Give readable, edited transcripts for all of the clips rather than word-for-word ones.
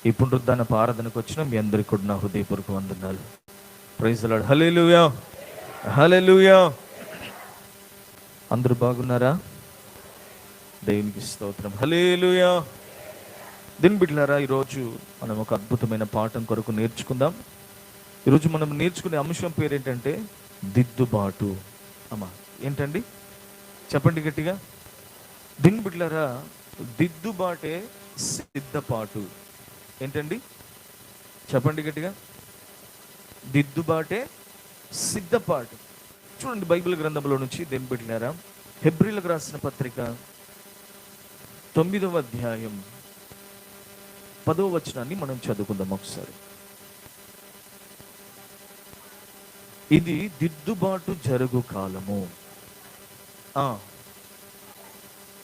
ఈ పునరుద్ధాన ఆరాధనకు వచ్చిన మీ అందరికీ కూడా నా హృదయపూర్వక వందనాలు. Praise the lord. Hallelujah, hallelujah. అందరూ బాగున్నారా? దేవునికి స్తోత్రం. హల్లెలూయా. దీని బిడ్డలారా, ఈరోజు మనం ఒక అద్భుతమైన పాఠం కొరకు నేర్చుకుందాం. ఈరోజు మనం నేర్చుకునే అంశం పేరు ఏంటంటే దిద్దుబాటు. అమ్మా ఏంటండి చెప్పండి గట్టిగా. దీని బిడ్డలారా, దిద్దుబాటే సిద్ధపాటు. ఏంటండి చెప్పండి గట్టిగా. దిద్దుబాటే సిద్ధపాటు. చూడండి బైబిల్ గ్రంథంలో నుంచి దేని బిడ్డలారా, హెబ్రీలకు రాసిన పత్రిక 9వ అధ్యాయం 10వ వచనాన్ని మనం చదువుకుందాం ఒకసారి. ఇది దిద్దుబాటు జరుగు కాలము.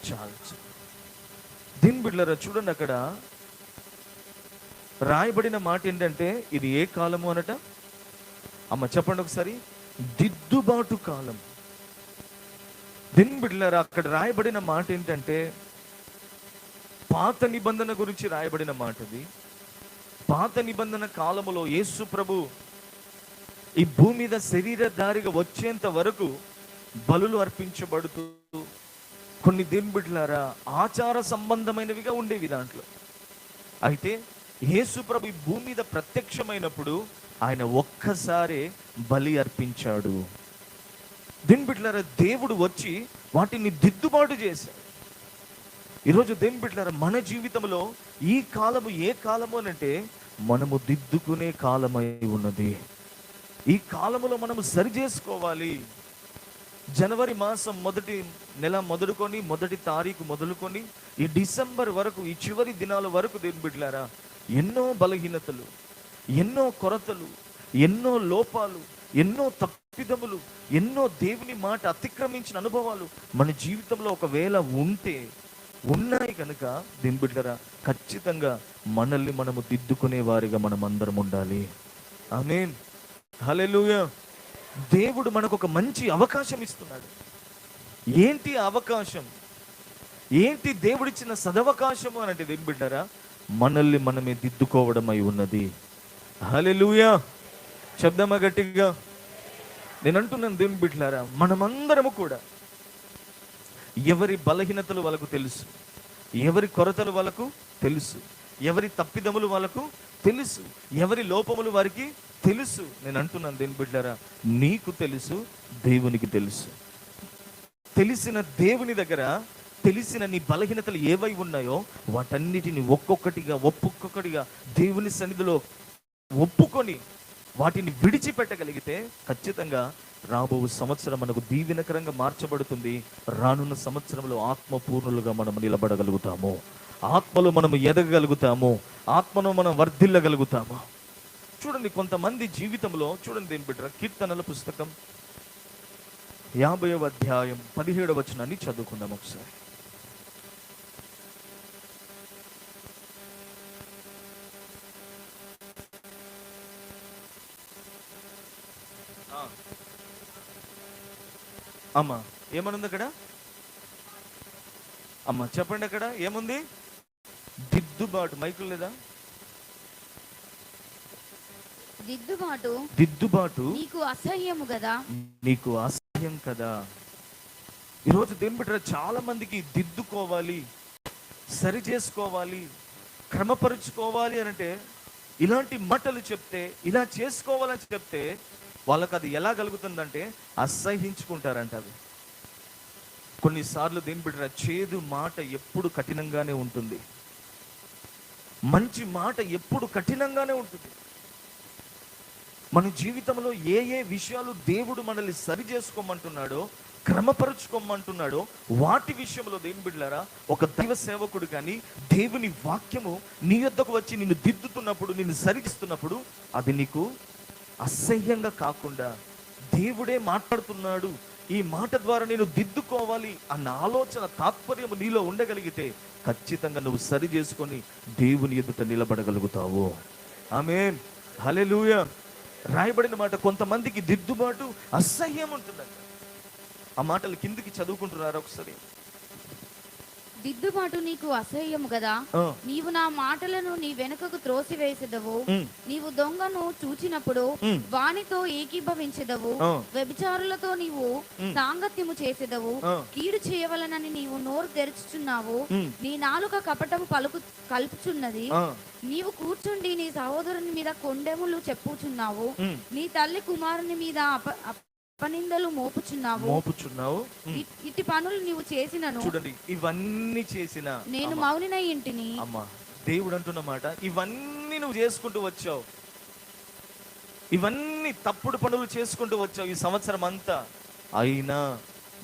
చాలు దీని బిడ్డలారా, చూడండి అక్కడ రాయబడిన మాట ఏంటంటే ఇది ఏ కాలము అనట? అమ్మ చెప్పండి ఒకసారి. దిద్దుబాటు కాలం. దీని బిడ్డలారా, అక్కడ రాయబడిన మాట ఏంటంటే పాత నిబంధన గురించి రాయబడిన మాట. అది పాత నిబంధన కాలములో యేసు ప్రభు ఈ భూమి మీద శరీరధారిగా వచ్చేంత వరకు బలులు అర్పించబడుతూ కొన్ని దీని బిడ్డలారా ఆచార సంబంధమైనవిగా ఉండేవి దాంట్లో. అయితే యేసు ప్రభు ఈ భూమి మీద ప్రత్యక్షమైనప్పుడు ఆయన ఒక్కసారే బలి అర్పించాడు. దీని బిడ్డలారా, దేవుడు వచ్చి వాటిని దిద్దుబాటు చేశాడు. ఈరోజు దేని బిడ్డలారా, మన జీవితంలో ఈ కాలము ఏ కాలము అనంటే మనము దిద్దుకునే కాలమై ఉన్నది. ఈ కాలములో మనము సరి చేసుకోవాలి. జనవరి మాసం మొదటి నెల మొదలుకొని, మొదటి తారీఖు మొదలుకొని ఈ డిసెంబర్ వరకు, ఈ చివరి దినాల వరకు దేని బిడ్డలారా ఎన్నో బలహీనతలు, ఎన్నో కొరతలు, ఎన్నో లోపాలు, ఎన్నో తప్పిదములు, ఎన్నో దేవుని మాట అతిక్రమించిన అనుభవాలు మన జీవితంలో ఒకవేళ ఉన్నాయి కనుక దీని బిడ్డలారా ఖచ్చితంగా మనల్ని మనము దిద్దుకునే వారిగా మనం అందరం ఉండాలి. ఆమేన్, హల్లెలూయా. దేవుడు మనకు ఒక మంచి అవకాశం ఇస్తున్నాడు. ఏంటి అవకాశం? ఏంటి దేవుడిచ్చిన సదవకాశము అని అంటే దేని బిడ్డలారా మనల్ని మనమే దిద్దుకోవడం అయి ఉన్నది. హల్లెలూయా. శబ్దమా గట్టిగా. నేను అంటున్నాను దేవుని బిడ్డలారా, మనమందరము కూడా ఎవరి బలహీనతలు వాళ్ళకు తెలుసు, ఎవరి కొరతలు వాళ్ళకు తెలుసు, ఎవరి తప్పిదములు వాళ్ళకు తెలుసు, ఎవరి లోపములు వారికి తెలుసు. నేను అంటున్నాను దేవుని బిడ్డలారా, నీకు తెలుసు, దేవునికి తెలుసు. తెలిసిన దేవుని దగ్గర తెలిసిన నీ బలహీనతలు ఏవై ఉన్నాయో వాటన్నిటిని ఒక్కొక్కటిగా దేవుని సన్నిధిలో ఒప్పుకొని వాటిని విడిచిపెట్టగలిగితే ఖచ్చితంగా రాబో సంవత్సరం మనకు దీవెనకరంగా మార్చబడుతుంది. రానున్న సంవత్సరంలో ఆత్మపూర్ణులుగా మనం నిలబడగలుగుతాము, ఆత్మలో మనము ఎదగగలుగుతాము, ఆత్మను మనం వర్ధిల్లగలుగుతాము. చూడండి కొంతమంది జీవితంలో చూడండి దేని బిడ్డ, కీర్తనల పుస్తకం 50వ అధ్యాయం 17వ వచనాన్ని చదువుకుందాం ఒకసారి. అమ్మా ఏమనుంది అక్కడ? అమ్మా చెప్పండి అక్కడ ఏముంది? దిద్దుబాటు. మైకులు లేదా? దిద్దుబాటు నీకు అసహ్యము కదా, నీకు అసహ్యం కదా. ఈరోజు దేని బిడ్డ చాలా మందికి దిద్దుకోవాలి, సరి చేసుకోవాలి, క్రమపరుచుకోవాలి అనంటే ఇలాంటి మాటలు చెప్తే, ఇలా చేసుకోవాలని చెప్తే వాళ్ళకి అది ఎలా కలుగుతుందంటే అసహ్యించుకుంటారంట. అది కొన్నిసార్లు దేని బిడ్డ చేదు మాట ఎప్పుడు కఠినంగానే ఉంటుంది, మంచి మాట ఎప్పుడు కఠినంగానే ఉంటుంది. మన జీవితంలో ఏ ఏ విషయాలు దేవుడు మనల్ని సరి చేసుకోమంటున్నాడో, క్రమపరుచుకోమంటున్నాడో వాటి విషయంలో దేని బిడ్డలారా ఒక దైవ సేవకుడు కానీ దేవుని వాక్యము నీ యొద్దకు వచ్చి నిన్ను దిద్దుతున్నప్పుడు, నిన్ను సరిగిస్తున్నప్పుడు అది నీకు అసహ్యంగా కాకుండా దేవుడే మాట్లాడుతున్నాడు, ఈ మాట ద్వారా నేను దిద్దుకోవాలి అన్న ఆలోచన తాత్పర్యం నీలో ఉండగలిగితే ఖచ్చితంగా నువ్వు సరి చేసుకొని దేవుని ఎదుట నిలబడగలుగుతావు. ఆమేన్, హల్లెలూయా. రాయబడిన మాట, కొంతమందికి దిద్దుబాటు అసహ్యం ఉంటుందంట. ఆ మాటలు కిందికి చదువుకుంటున్నారు ఒకసారి. దిద్దుబాటు నీకు అసహ్యము కదా. నీవు నా మాటలను నీ వెనుకకు త్రోసివేసెదవు. నీవు దొంగను చూచినప్పుడు వానితో ఏకీభవించెదవు. వ్యభిచారులతో నీవు సాంగత్యము చేసెదవు. కీడు చేయవలనని నీవు నోరు తెరుచుచున్నావు. నీ నాలుక కపటము కలుపుచున్నది. నీవు కూర్చుండి నీ సహోదరుని మీద కొండెములు చెప్పుచున్నావు. నీ తల్లి కుమారుని మీద అపనిందలు మోపుచున్నావు. ఇట్టి పనులు నీవు చేసినను. చూడండి, ఇవన్నీ చేసిన నేను మౌనినై ఇంటిని. అమ్మా, దేవుడు అంటున్న మాట, ఇవన్నీ నువ్వు చేసుకుంటూ వచ్చావు, ఇవన్నీ తప్పుడు పనులు చేసుకుంటూ వచ్చావు ఈ సంవత్సరం అంతా. అయినా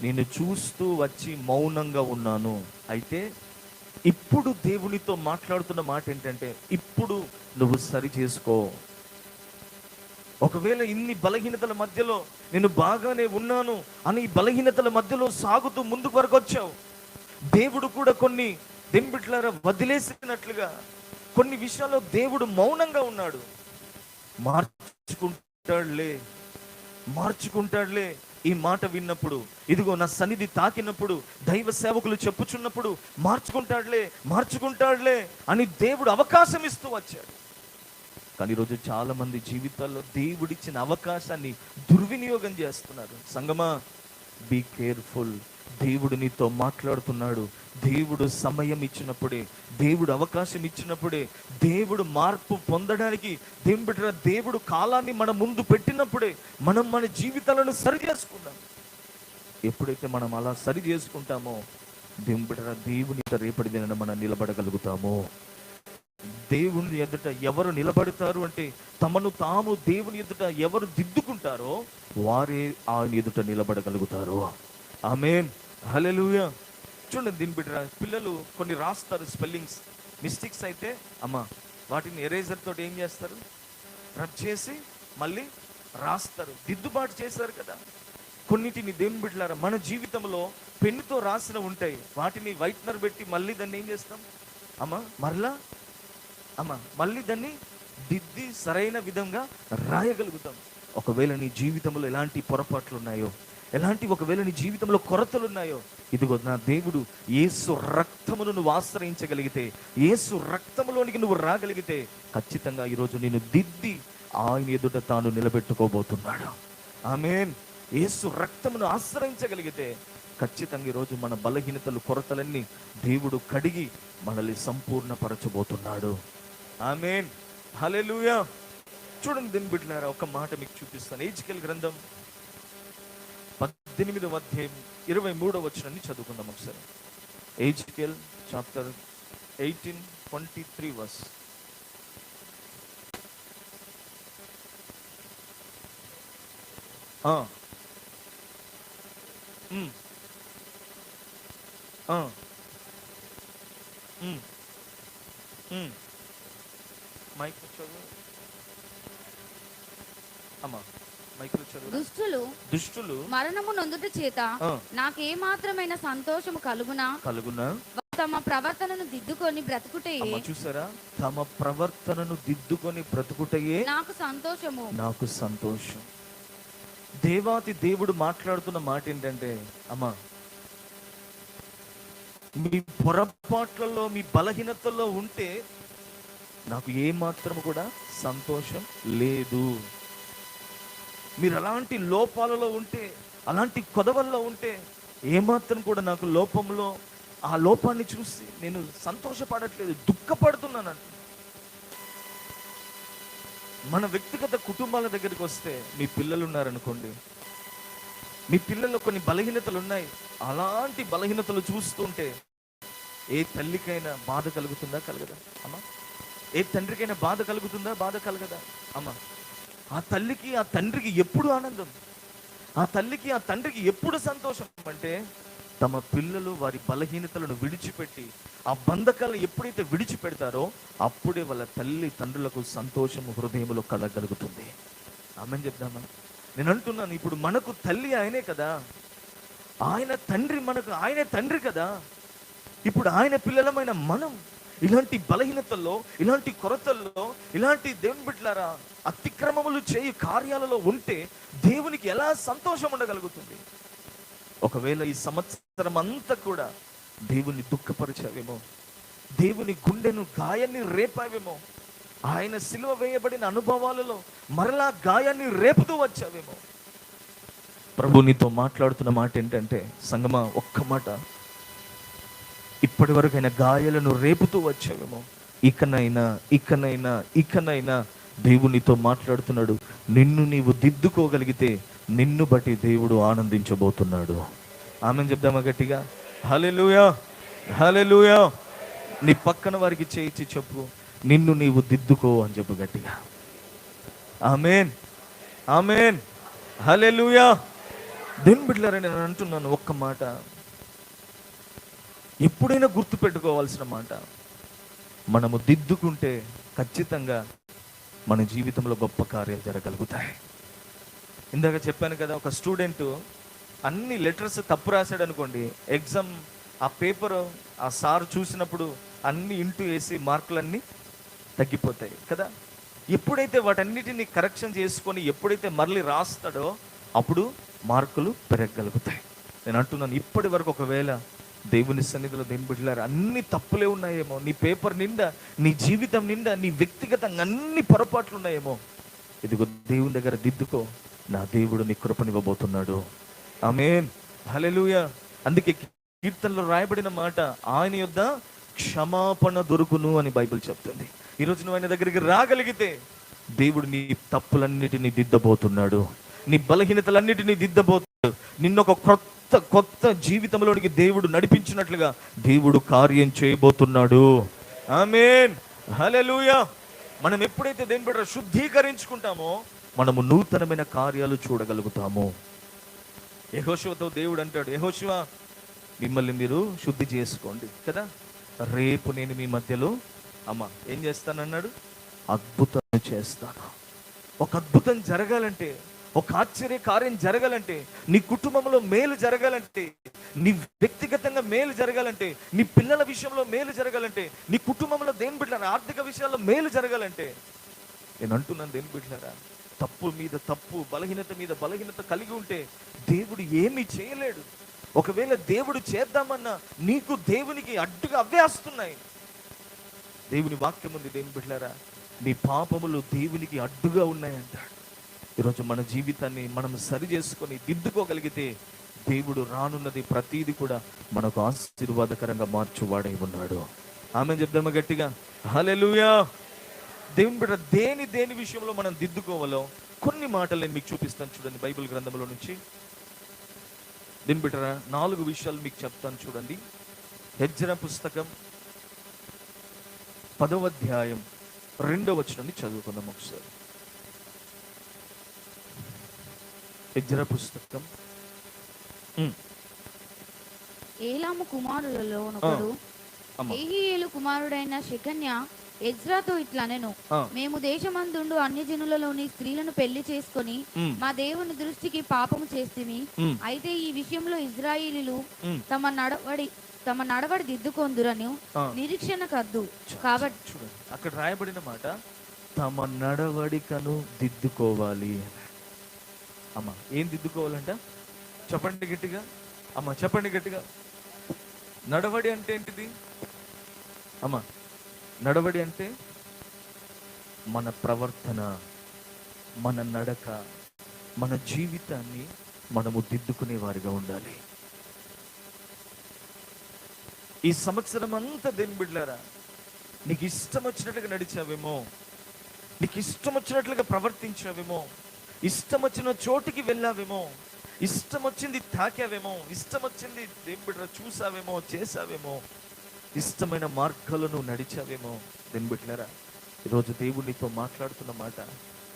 నేను చూస్తూ వచ్చి మౌనంగా ఉన్నాను. అయితే ఇప్పుడు దేవునితో మాట్లాడుతున్న మాట ఏంటంటే, ఇప్పుడు నువ్వు సరి చేసుకో. ఒకవేళ ఇన్ని బలహీనతల మధ్యలో నేను బాగానే ఉన్నాను అని బలహీనతల మధ్యలో సాగుతూ ముందుకు వరకు వచ్చావు, దేవుడు కూడా కొన్ని దెంబిట్లారా వదిలేసినట్లుగా కొన్ని విషయాల్లో దేవుడు మౌనంగా ఉన్నాడు. మార్చుకుంటాడులే ఈ మాట విన్నప్పుడు, ఇదిగో నా సన్నిధి తాకినప్పుడు, దైవ సేవకులు చెప్పుచున్నప్పుడు మార్చుకుంటాడులే అని దేవుడు అవకాశం ఇస్తూ వచ్చాడు. కానీ ఈరోజు చాలా మంది జీవితాల్లో దేవుడిచ్చిన అవకాశాన్ని దుర్వినియోగం చేస్తున్నారు. సంగమా, బీ కేర్ఫుల్. దేవుడు నీతో మాట్లాడుతున్నాడు. దేవుడు సమయం ఇచ్చినప్పుడే, దేవుడు అవకాశం ఇచ్చినప్పుడే, దేవుడు మార్పు పొందడానికి దేవుడు కాలాన్ని మన ముందు పెట్టినప్పుడే మనం మన జీవితాలను సరి చేసుకుందాం. ఎప్పుడైతే మనం అలా సరి చేసుకుంటామో దేవుని రేపటి దినాన మనం నిలబడగలుగుతామో. దేవుని ఎదుట ఎవరు నిలబడతారు అంటే, తమను తాము దేవుని ఎదుట ఎవరు దిద్దుకుంటారో వారే ఆయన ఎదుట నిలబడగలుగుతారు. ఆమేన్, హల్లెలూయా. చూడండి, దీని బిడ్డ పిల్లలు కొన్ని రాస్తారు స్పెల్లింగ్స్ మిస్టేక్స్ అయితే, అమ్మా వాటిని ఎరేజర్ తోటి ఏం చేస్తారు, రబ్ చేసి మళ్ళీ రాస్తారు. దిద్దుబాటు చేశారు కదా. కొన్నిటిని దేవుని బిడ్డలారా మన జీవితంలో పెన్నుతో రాసిన ఉంటాయి, వాటిని వైట్నర్ పెట్టి మళ్ళీ దాన్ని ఏం చేస్తాం మళ్ళీ దాన్ని దిద్ది సరైన విధంగా రాయగలుగుతాం. ఒకవేళ నీ జీవితంలో ఎలాంటి పొరపాట్లు ఉన్నాయో, ఒకవేళ నీ జీవితంలో కొరతలు ఉన్నాయో, ఇదిగో నా దేవుడు యేసు రక్తమును నువ్వు ఆశ్రయించగలిగితే, యేసు రక్తములోనికి నువ్వు రాగలిగితే ఖచ్చితంగా ఈరోజు నేను దిద్ది ఆయన ఎదుట తాను నిలబెట్టుకోబోతున్నాడు. ఆమేన్. యేసు రక్తమును ఆశ్రయించగలిగితే ఖచ్చితంగా ఈరోజు మన బలహీనతలు, కొరతలన్నీ దేవుడు కడిగి మనల్ని సంపూర్ణపరచబోతున్నాడు. ఆమేన్, హల్లెలూయా. చూడండి దీని బిడ్డలారా, ఒక మాట మీకు చూపిస్తాను. ఎహెజ్కేలు గ్రంథం 18వ అధ్యాయం 23వ వచనాన్ని చదువుకుందాం ఒకసారి. Ezekiel chapter 18:23 verse. దుష్టులు మరణము నొందుట చేత నాకేమాత్రమైన సంతోషము కలుగునా తమ ప్రవర్తనను దిద్దుకొని బ్రతుకుటే. చూసారా, తమ ప్రవర్తనను దిద్దుకొని బ్రతుకుటయే నాకు సంతోషం. దేవాతి దేవుడు మాట్లాడుతున్న మాట ఏంటంటే, అమ్మా మీ పొరపాట్లలో, మీ బలహీనతల్లో ఉంటే నాకు ఏమాత్రము కూడా సంతోషం లేదు. మీరు అలాంటి లోపాలలో ఉంటే, అలాంటి కొదవల్లో ఉంటే ఏమాత్రం కూడా నాకు లోపంలో ఆ లోపాన్ని చూసి నేను సంతోషపడట్లేదు, దుఃఖపడుతున్నాను. మన వ్యక్తిగత కుటుంబాల దగ్గరికి వస్తే, మీ పిల్లలు ఉన్నారనుకోండి, మీ పిల్లల్లో కొన్ని బలహీనతలు ఉన్నాయి. అలాంటి బలహీనతలు చూస్తుంటే ఏ తల్లికైనా బాధ కలుగుతుందా? కలగదా అమ్మా? ఏ తండ్రికైనా బాధ కలుగుతుందా? బాధ కలగదా అమ్మా? ఆ తల్లికి ఆ తండ్రికి ఎప్పుడు ఆనందం, ఆ తల్లికి ఆ తండ్రికి ఎప్పుడు సంతోషం అంటే, తమ పిల్లలు వారి బలహీనతలను విడిచిపెట్టి ఆ బంధకాలను ఎప్పుడైతే విడిచిపెడతారో అప్పుడే వాళ్ళ తల్లి తండ్రులకు సంతోషము హృదయంలో కలగలుగుతుంది. ఆమెను చెప్దామా? నేను అంటున్నాను, ఇప్పుడు మనకు తల్లి ఆయనే కదా, ఆయన తండ్రి మనకు ఆయనే తండ్రి కదా. ఇప్పుడు ఆయన పిల్లలమైన మనం ఇలాంటి బలహీనతల్లో, ఇలాంటి కొరతల్లో, ఇలాంటి దేవుని బిడ్డలారా అతిక్రమములు చేయు కార్యాలలో ఉంటే దేవునికి ఎలా సంతోషం ఉండగలుగుతుంది? ఒకవేళ ఈ సంవత్సరం అంతా కూడా దేవుని దుఃఖపరిచావేమో, దేవుని గుండెను గాయాన్ని రేపావేమో, ఆయన సిలువ వేయబడిన అనుభవాలలో మరలా గాయాన్ని రేపుతూ వచ్చావేమో. ప్రభు నీతో మాట్లాడుతున్న మాట ఏంటంటే, సంగమా, ఒక్క మాట, ఇప్పటి వరకు ఆయన గాయాలను రేపుతూ వచ్చావేమో, ఇకనైనా దేవునితో మాట్లాడుతున్నాడు. నిన్ను నీవు దిద్దుకోగలిగితే నిన్ను బట్టి దేవుడు ఆనందించబోతున్నాడు. ఆమెను చెప్దామా గట్టిగా? హల్లెలూయా, హల్లెలూయా. నీ పక్కన వారికి చేయించి చెప్పు, నిన్ను నీవు దిద్దుకో అని చెప్పు గట్టిగా. ఆమేన్, ఆమేన్, హల్లెలూయా. దేవుని బిడ్డలారా, నేను అంటున్నాను ఒక్క మాట, ఎప్పుడైనా గుర్తు పెట్టుకోవాల్సిన మాట, మనము దిద్దుకుంటే ఖచ్చితంగా మన జీవితంలో గొప్ప కార్యాలు జరగలుగుతాయి. ఇందాక చెప్పాను కదా, ఒక స్టూడెంట్ అన్ని లెటర్స్ తప్పు రాశాడు అనుకోండి, ఎగ్జామ్ ఆ పేపర్ ఆ సార్ చూసినప్పుడు అన్ని ఇంటూ వేసి మార్కులన్నీ తగ్గిపోతాయి కదా. ఎప్పుడైతే వాటన్నిటిని కరెక్షన్ చేసుకొని ఎప్పుడైతే మళ్ళీ రాస్తాడో అప్పుడు మార్కులు పెరగగలుగుతాయి. నేను అంటున్నాను, ఇప్పటి వరకు ఒకవేళ దేవుని సన్నిధిలో దేవుని బిడ్డలారా అన్ని తప్పులే ఉన్నాయేమో, నీ పేపర్ నిండా, నీ జీవితం నిండా, నీ వ్యక్తిగతంగా అన్ని పొరపాట్లు ఉన్నాయేమో, ఇదిగో దేవుని దగ్గర దిద్దుకో, నా దేవుడు నీ కృపనివ్వబోతున్నాడు. ఆమేన్, హల్లెలూయా. అందుకే కీర్తనలో రాయబడిన మాట, ఆయన యొద్ద క్షమాపణ దొరుకును అని బైబిల్ చెప్తుంది. ఈరోజు నువ్వు ఆయన దగ్గరికి రాగలిగితే దేవుడు నీ తప్పులన్నిటినీ దిద్దబోతున్నాడు, నీ బలహీనతలన్నిటినీ దిద్దబోతున్నాడు. నిన్నొక కొత్త జీవితంలోనికి దేవుడు నడిపించినట్లుగా దేవుడు కార్యం చేయబోతున్నాడు. ఆమేన్, హల్లెలూయా. మనం ఎప్పుడైతే దేని బిడ్డ శుద్ధీకరించుకుంటామో మనము నూతనమైన కార్యాలు చూడగలుగుతాము. యెహోషువతో దేవుడు అంటాడు, యెహోషువ, మిమ్మల్ని మీరు శుద్ధి చేసుకోండి కదా, రేపు నేను మీ మధ్యలో ఏం చేస్తానన్నాడు? అద్భుతాన్ని చేస్తాను. ఒక అద్భుతం జరగాలంటే, ఒక ఆశ్చర్య కార్యం జరగాలంటే, నీ కుటుంబంలో మేలు జరగాలంటే, నీ వ్యక్తిగతంగా మేలు జరగాలంటే, నీ పిల్లల విషయంలో మేలు జరగాలంటే, నీ కుటుంబంలో దేని బిడ్డలారా ఆర్థిక విషయాల్లో మేలు జరగాలంటే, నేను అంటున్నాను దేని బిడ్డలారా, తప్పు మీద తప్పు, బలహీనత మీద బలహీనత కలిగి ఉంటే దేవుడు ఏమీ చేయలేడు. ఒకవేళ దేవుడు చేద్దామన్నా నీకు దేవునికి అడ్డుగా అవే వస్తున్నాయి. దేవుని వాక్యం ఉంది దేవుని బిడ్డలారా, నీ పాపములు దేవునికి అడ్డుగా ఉన్నాయంటాడు. ఈరోజు మన జీవితాన్ని మనం సరి చేసుకొని దిద్దుకోగలిగితే దేవుడు రానున్నది ప్రతీది కూడా మనకు ఆశీర్వాదకరంగా మార్చువాడై ఉన్నాడు. ఆమె చెప్దామా గట్టిగా? హల్లెలూయా. దేవుని బిడ్డ, దేని విషయంలో మనం దిద్దుకోవాలో కొన్ని మాటలు నేను మీకు చూపిస్తాను చూడండి బైబిల్ గ్రంథంలో నుంచి. దేవుని బిడ్డ, 4 విషయాలు మీకు చెప్తాను చూడండి. ఎజ్రా పుస్తకం 10వ అధ్యాయం 2వ వచనాన్ని చదువుకుందాం ఒకసారి. ఎజ్రా పుస్తకం. ఏలాము కుమారులలో ఒకడు ఏహీయేలు కుమారుడైన షెకన్యా ఎజ్రాతో ఇట్లనెను, మేము దేశమందుండు అన్ని జనులలోని స్త్రీలను పెళ్లి చేసుకొని మా దేవుని దృష్టికి పాపము చేస్తిమి. అయితే ఈ విషయంలో ఇజ్రాయేలీలు తమ నడవడి దిద్దుకొందురని నిరీక్షణ కద్దు. కాబట్టి చూడండి, అక్కడ రాయబడిన మాట, తమ నడవడికను దిద్దుకోవాలి. అమ్మా, ఏం దిద్దుకోవాలంట? చెప్పండి గట్టిగా. అమ్మా చెప్పండి గట్టిగా. నడవడి అంటే ఏంటిది? అమ్మా, నడవడి అంటే మన ప్రవర్తన, మన నడక, మన జీవితాన్ని మనము దిద్దుకునే వారిగా ఉండాలి. ఈ సంవత్సరం అంతా దేని బిడ్డలారా, నీకు ఇష్టం వచ్చినట్లుగా నడిచావేమో, నీకు ఇష్టం వచ్చినట్లుగా ప్రవర్తించావేమో, ఇష్టం వచ్చిన చోటికి వెళ్ళావేమో, ఇష్టం వచ్చింది తాకావేమో, ఇష్టం వచ్చింది దేని బిడ్డ చూసావేమో, చేసావేమో, ఇష్టమైన మార్గాలను నడిచావేమో. దేని బిడ్డలారా, ఈరోజు దేవుడు నీతో మాట్లాడుతున్న మాట,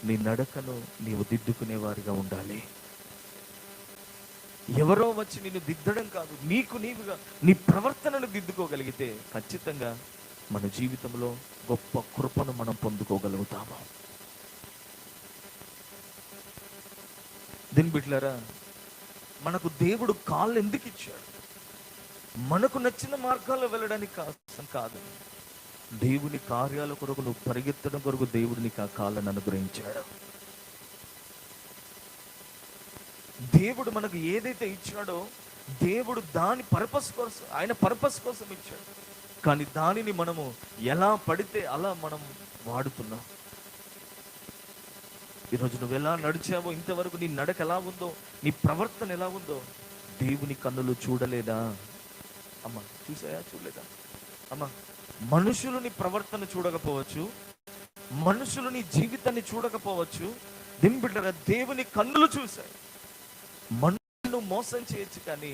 నీ నడకను నీవు దిద్దుకునే వారిగా ఉండాలి. ఎవరో వచ్చి నిన్ను దిద్దడం కాదు, నీకు నీవుగా నీ ప్రవర్తనను దిద్దుకోగలిగితే ఖచ్చితంగా మన జీవితంలో గొప్ప కృపను మనం పొందుకోగలుగుతాము. దీని బిడ్డలారా, మనకు దేవుడు కాళ్ళు ఎందుకు ఇచ్చాడు? మనకు నచ్చిన మార్గాల్లో వెళ్ళడానికి కాదు, దేవుని కార్యాల కొరకు నువ్వు పరిగెత్తడం కొరకు దేవుడు నీకు ఆ కాళ్ళను అనుగ్రహించాడు. దేవుడు మనకు ఏదైతే ఇచ్చాడో దేవుడు దాని పర్పస్ కోసం, ఆయన పర్పస్ కోసం ఇచ్చాడు. కానీ దానిని మనము ఎలా పడితే అలా మనం వాడుతున్నాం. ఈరోజు నువ్వు ఎలా నడిచావో, ఇంతవరకు నీ నడక ఎలా ఉందో, నీ ప్రవర్తన ఎలా ఉందో దేవుని కన్నులు చూడలేదా? అమ్మా చూసాయా? చూడలేదా? అమ్మా, మనుషులు నీ ప్రవర్తన చూడకపోవచ్చు, మనుషులు నీ జీవితాన్ని చూడకపోవచ్చు, దింబిడ్డరా దేవుని కన్నులు చూశాయి. మనుషులను మోసం చేయొచ్చు, కానీ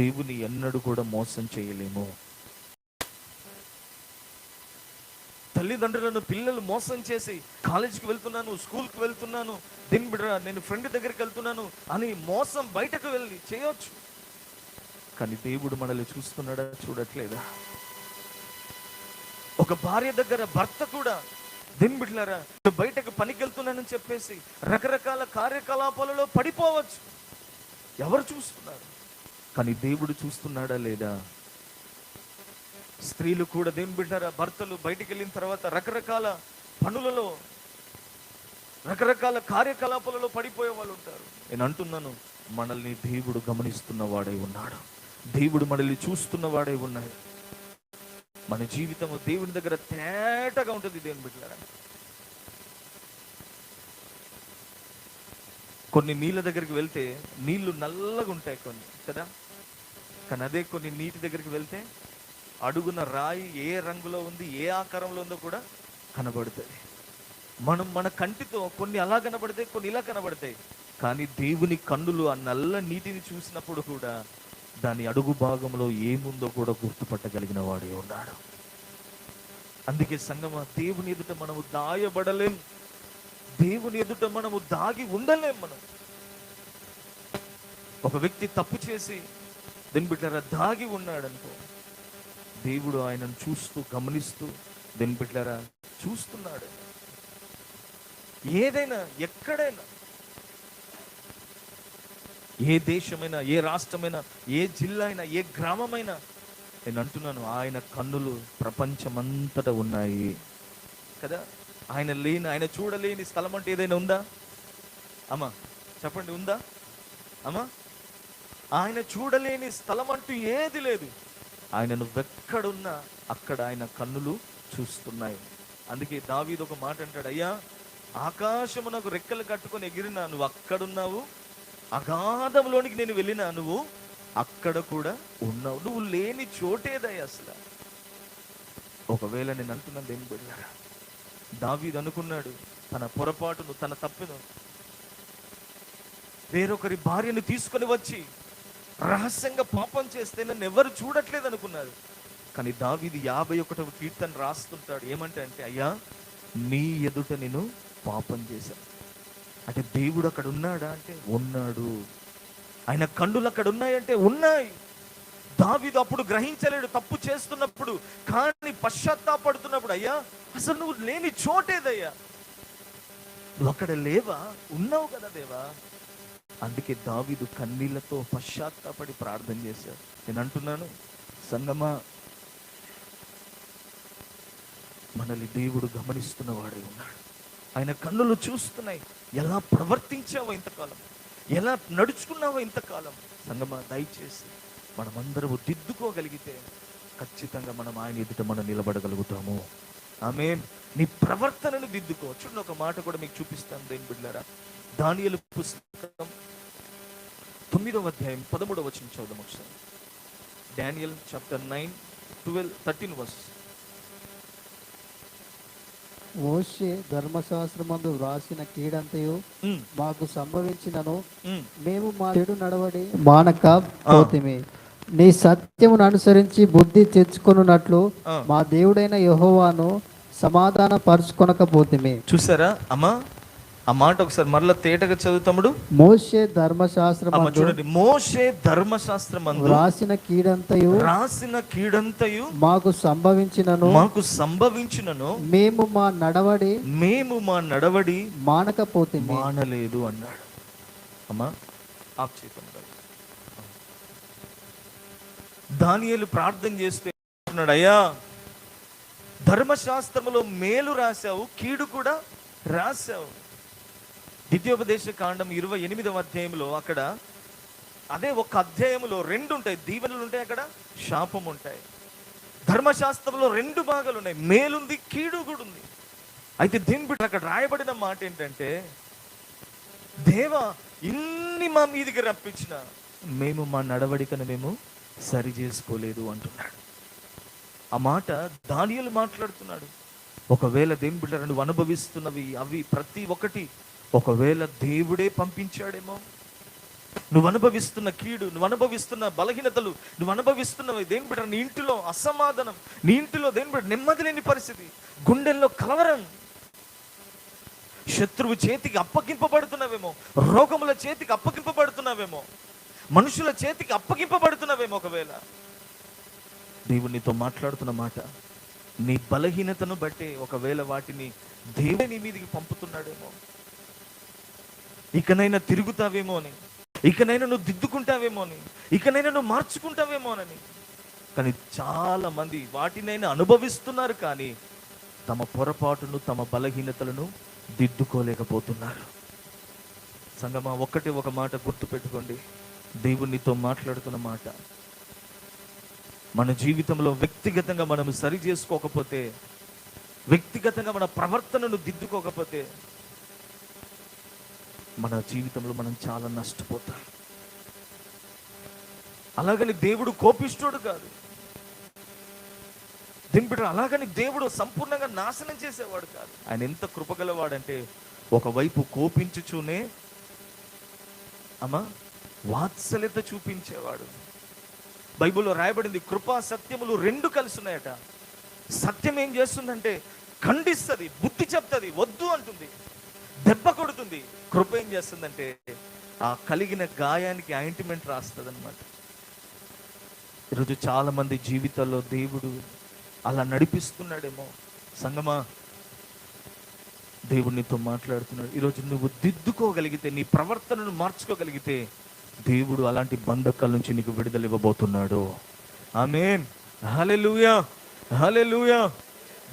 దేవుని ఎన్నడూ కూడా మోసం చేయలేము. తల్లిదండ్రులను పిల్లలు మోసం చేసి కాలేజీకి వెళ్తున్నాను, స్కూల్కి వెళ్తున్నాను, దింబిడ్డరా నేను ఫ్రెండ్ దగ్గరికి వెళ్తున్నాను అని మోసం బయటకు వెళ్ళి చేయొచ్చు. కానీ దేవుడు మనల్ని చూస్తున్నాడా? చూడట్లేదా? ఒక భార్య దగ్గర భర్త కూడా దింబిడ్లారా బయటకు పనికి వెళ్తున్నానని చెప్పేసి రకరకాల కార్యకలాపాలలో పడిపోవచ్చు. ఎవరు చూస్తున్నారు? కానీ దేవుడు చూస్తున్నాడా లేదా? స్త్రీలు కూడా దింబిడ్లారా భర్తలు బయటికి వెళ్ళిన తర్వాత రకరకాల పనులలో, రకరకాల కార్యకలాపాలలో పడిపోయే వాళ్ళు ఉంటారు. నేను అంటున్నాను, మనల్ని దేవుడు గమనిస్తున్న వాడై ఉన్నాడు. దేవుడు మనల్ని చూస్తున్న వాడై ఉన్నాడు. మన జీవితం దేవుని దగ్గర తేటగా ఉంటుంది. దేవుని బిడ్డలారా, కొన్ని నీళ్ళ దగ్గరికి వెళ్తే నీళ్లు నల్లగా ఉంటాయి కొన్ని కదా, కానీ అదే కొన్ని నీటి దగ్గరికి వెళ్తే అడుగున రాయి ఏ రంగులో ఉంది, ఏ ఆకారంలో ఉందో కూడా కనబడుతుంది. మనం మన కంటితో కొన్ని అలా కనబడతాయి, కొన్ని ఇలా కనబడతాయి. కానీ దేవుని కన్నులు ఆ నల్ల నీటిని చూసినప్పుడు కూడా దాని అడుగు భాగంలో ఏముందో కూడా గుర్తుపట్టగలిగిన వాడే ఉన్నాడు. అందుకే సంగమా, దేవుని ఎదుట మనము దాయబడలేం, దేవుని ఎదుట మనము దాగి ఉండలేం. మనం ఒక వ్యక్తి తప్పు చేసి దీని బిడ్డలారా దాగి ఉన్నాడనుకో, దేవుడు ఆయనను చూస్తూ గమనిస్తూ దీని బిడ్డలారా చూస్తున్నాడు. ఏదైనా ఎక్కడైనా, ఏ దేశమైనా, ఏ రాష్ట్రమైనా, ఏ జిల్లా అయినా, ఏ గ్రామమైనా, నేను అంటున్నాను ఆయన కన్నులు ప్రపంచమంతటా ఉన్నాయి కదా. ఆయన చూడలేని స్థలం అంటే ఏదైనా ఉందా అమ్మా? చెప్పండి, ఉందా అమ్మా? ఆయన చూడలేని స్థలం అంటూ ఏది లేదు. ఆయన నువ్వెక్కడున్నా అక్కడ ఆయన కన్నులు చూస్తున్నాయి. అందుకే దావీదు ఒక మాట అంటాడు, అయ్యా ఆకాశమునకు రెక్కలు కట్టుకొని ఎగిరినా నువ్వు అక్కడున్నావు, అగాధంలోనికి నేను వెళ్ళినా నువ్వు అక్కడ కూడా ఉన్నావు. నువ్వు లేని చోటేదయ్యా అసలు. ఒకవేళ నేను అంటున్నాను ఏం బిడ్డలారా, దావీదు అనుకున్నాడు తన పొరపాటును, తన తప్పును, వేరొకరి భార్యను తీసుకొని వచ్చి రహస్యంగా పాపం చేస్తే నన్ను ఎవరు చూడట్లేదు అనుకున్నారు. కానీ దావీదు 51వ కీర్తన రాస్తుంటాడు. ఏమంటే అంటే, అయ్యా నీ ఎదుట నేను పాపం చేశాను. అంటే దేవుడు అక్కడ ఉన్నాడా అంటే ఉన్నాడు. ఆయన కన్నులు అక్కడ ఉన్నాయంటే ఉన్నాయి. దావీదు అప్పుడు గ్రహించలేడు తప్పు చేస్తున్నప్పుడు, కానీ పశ్చాత్తాపడుతున్నప్పుడు, అయ్యా అసలు నువ్వు లేని చోటేదయ్యా, నువ్వు అక్కడ లేవా? ఉన్నావు కదా దేవా. అందుకే దావీదు కన్నీళ్లతో పశ్చాత్తాపడి ప్రార్థన చేశాడు. నేను అంటున్నాను సంగమా, మనల్ని దేవుడు గమనిస్తున్న వాడే ఉన్నాడు. ఆయన కన్నులు చూస్తున్నాయి. ఎలా ప్రవర్తించావో ఇంతకాలం, ఎలా నడుచుకున్నావో ఇంతకాలం. సంగమా, దయచేసి మనమందరము దిద్దుకోగలిగితే ఖచ్చితంగా మనం ఆయన ఎదుట మనం నిలబడగలుగుతాము. ఆమేన్. నీ ప్రవర్తనను దిద్దుకో. చూడండి, ఒక మాట కూడా మీకు చూపిస్తాను దేని బిడ్డలారా. దానియేలు పుస్తకం 9వ అధ్యాయం 13వ వచనం చదువుదాం ఒకసారి. Daniel chapter 9, 12, 13 verses. మోషే ధర్మశాస్త్రమందు వ్రాసిన కీడంతయు మాకు సంభవించినను మేము మా చెడు నడవడి మానక పోతిమి. నీ సత్యమును అనుసరించి బుద్ధి తెచ్చుకొనున్నట్లు మా దేవుడైన యెహోవాను సమాధాన పరుచుకొనకపోతిమి. చూసారా అమ్మా? ఆ మాట ఒకసారి మరలా తేటగా చదువుతాముడు. మోషే ధర్మశాస్త్రమందు, చూడండి, మోషే ధర్మశాస్త్రమందు రాసిన కీడంతయు మాకు సంభవించినను మేము మా నడవడి మానకపోతే మానలేదు అన్నాడు. అమ్మా ఆప్ చేద్దాం. దానియేలు ప్రార్థన చేస్తే అన్నాడు, అయ్యా ధర్మశాస్త్రములో మేలు రాశావు, కీడు కూడా రాశావు. ద్వితీయోపదేశ కాండం 28వ అధ్యాయంలో అక్కడ అదే ఒక అధ్యాయంలో 2 ఉంటాయి, దీవెనలు ఉంటాయి, అక్కడ శాపం ఉంటాయి. ధర్మశాస్త్రంలో 2 భాగాలు ఉన్నాయి, మేలుంది, కీడు కూడా ఉంది. అయితే దీని బిడ్డ అక్కడ రాయబడిన మాట ఏంటంటే, దేవా ఇన్ని మా మీదికి రప్పించిన మేము మా నడవడికను మేము సరి చేసుకోలేదు అంటున్నాడు. ఆ మాట దానియేలు మాట్లాడుతున్నాడు. ఒకవేళ దేవుని బిడ్డ నువ్వు అనుభవిస్తున్నవి అవి ప్రతి ఒక్కటి ఒకవేళ దేవుడే పంపించాడేమో, నువ్వు అనుభవిస్తున్న కీడు, నువ్వు అనుభవిస్తున్న బలహీనతలు, నువ్వు అనుభవిస్తున్నవి దేని బిడ్డ, నీ ఇంటిలో అసమాధానం, నీ ఇంటిలో దేని బిడ్డ నెమ్మది లేని పరిస్థితి, గుండెల్లో కలవరం, శత్రువు చేతికి అప్పగింపబడుతున్నావేమో, రోగముల చేతికి అప్పగింపబడుతున్నావేమో, మనుషుల చేతికి అప్పగింపబడుతున్నావేమో. ఒకవేళ దేవుడు నీతో మాట్లాడుతున్న మాట, నీ బలహీనతను బట్టి ఒకవేళ వాటిని దేవుడే నీ మీదకి పంపుతున్నాడేమో. ఇకనైనా తిరుగుతావేమో అని, ఇకనైనా నువ్వు దిద్దుకుంటావేమో అని, ఇకనైనా నువ్వు మార్చుకుంటావేమోనని. కానీ చాలా మంది వాటినైనా అనుభవిస్తున్నారు, కానీ తమ పొరపాటును, తమ బలహీనతలను దిద్దుకోలేకపోతున్నారు. సంగమా, ఒక్కటే ఒక మాట గుర్తుపెట్టుకోండి, దేవునితో మాట్లాడుతున్న మాట, మన జీవితంలో వ్యక్తిగతంగా మనం సరి చేసుకోకపోతే, వ్యక్తిగతంగా మన ప్రవర్తనను దిద్దుకోకపోతే, మన జీవితంలో మనం చాలా నష్టపోతాం. అలాగని దేవుడు కోపిష్ఠుడు కాదు, దింపిడు. అలాగని దేవుడు సంపూర్ణంగా నాశనం చేసేవాడు కాదు. ఆయన ఎంత కృపగలవాడంటే, ఒకవైపు కోపించుచూనే వాత్సల్యత చూపించేవాడు. బైబిల్లో రాయబడింది, కృపా సత్యములు 2 కలిసి ఉన్నాయట. సత్యం ఏం చేస్తుందంటే ఖండిస్తుంది, బుద్ధి చెప్తుంది, వద్దు అంటుంది, దెబ్బ కొడుతుంది. కృప ఏం చేస్తుందంటే ఆ కలిగిన గాయానికి ఆయింట్మెంట్ రాస్తుంది అనమాట. ఈరోజు చాలా మంది జీవితాల్లో దేవుడు అలా నడిపిస్తున్నాడేమో. సంగమా, దేవుడు నీతో మాట్లాడుతున్నాడు. ఈరోజు నువ్వు దిద్దుకోగలిగితే, నీ ప్రవర్తనను మార్చుకోగలిగితే, దేవుడు అలాంటి బంధకాల నుంచి నీకు విడుదల ఇవ్వబోతున్నాడు. ఆమేన్, హల్లెలూయా, హల్లెలూయా.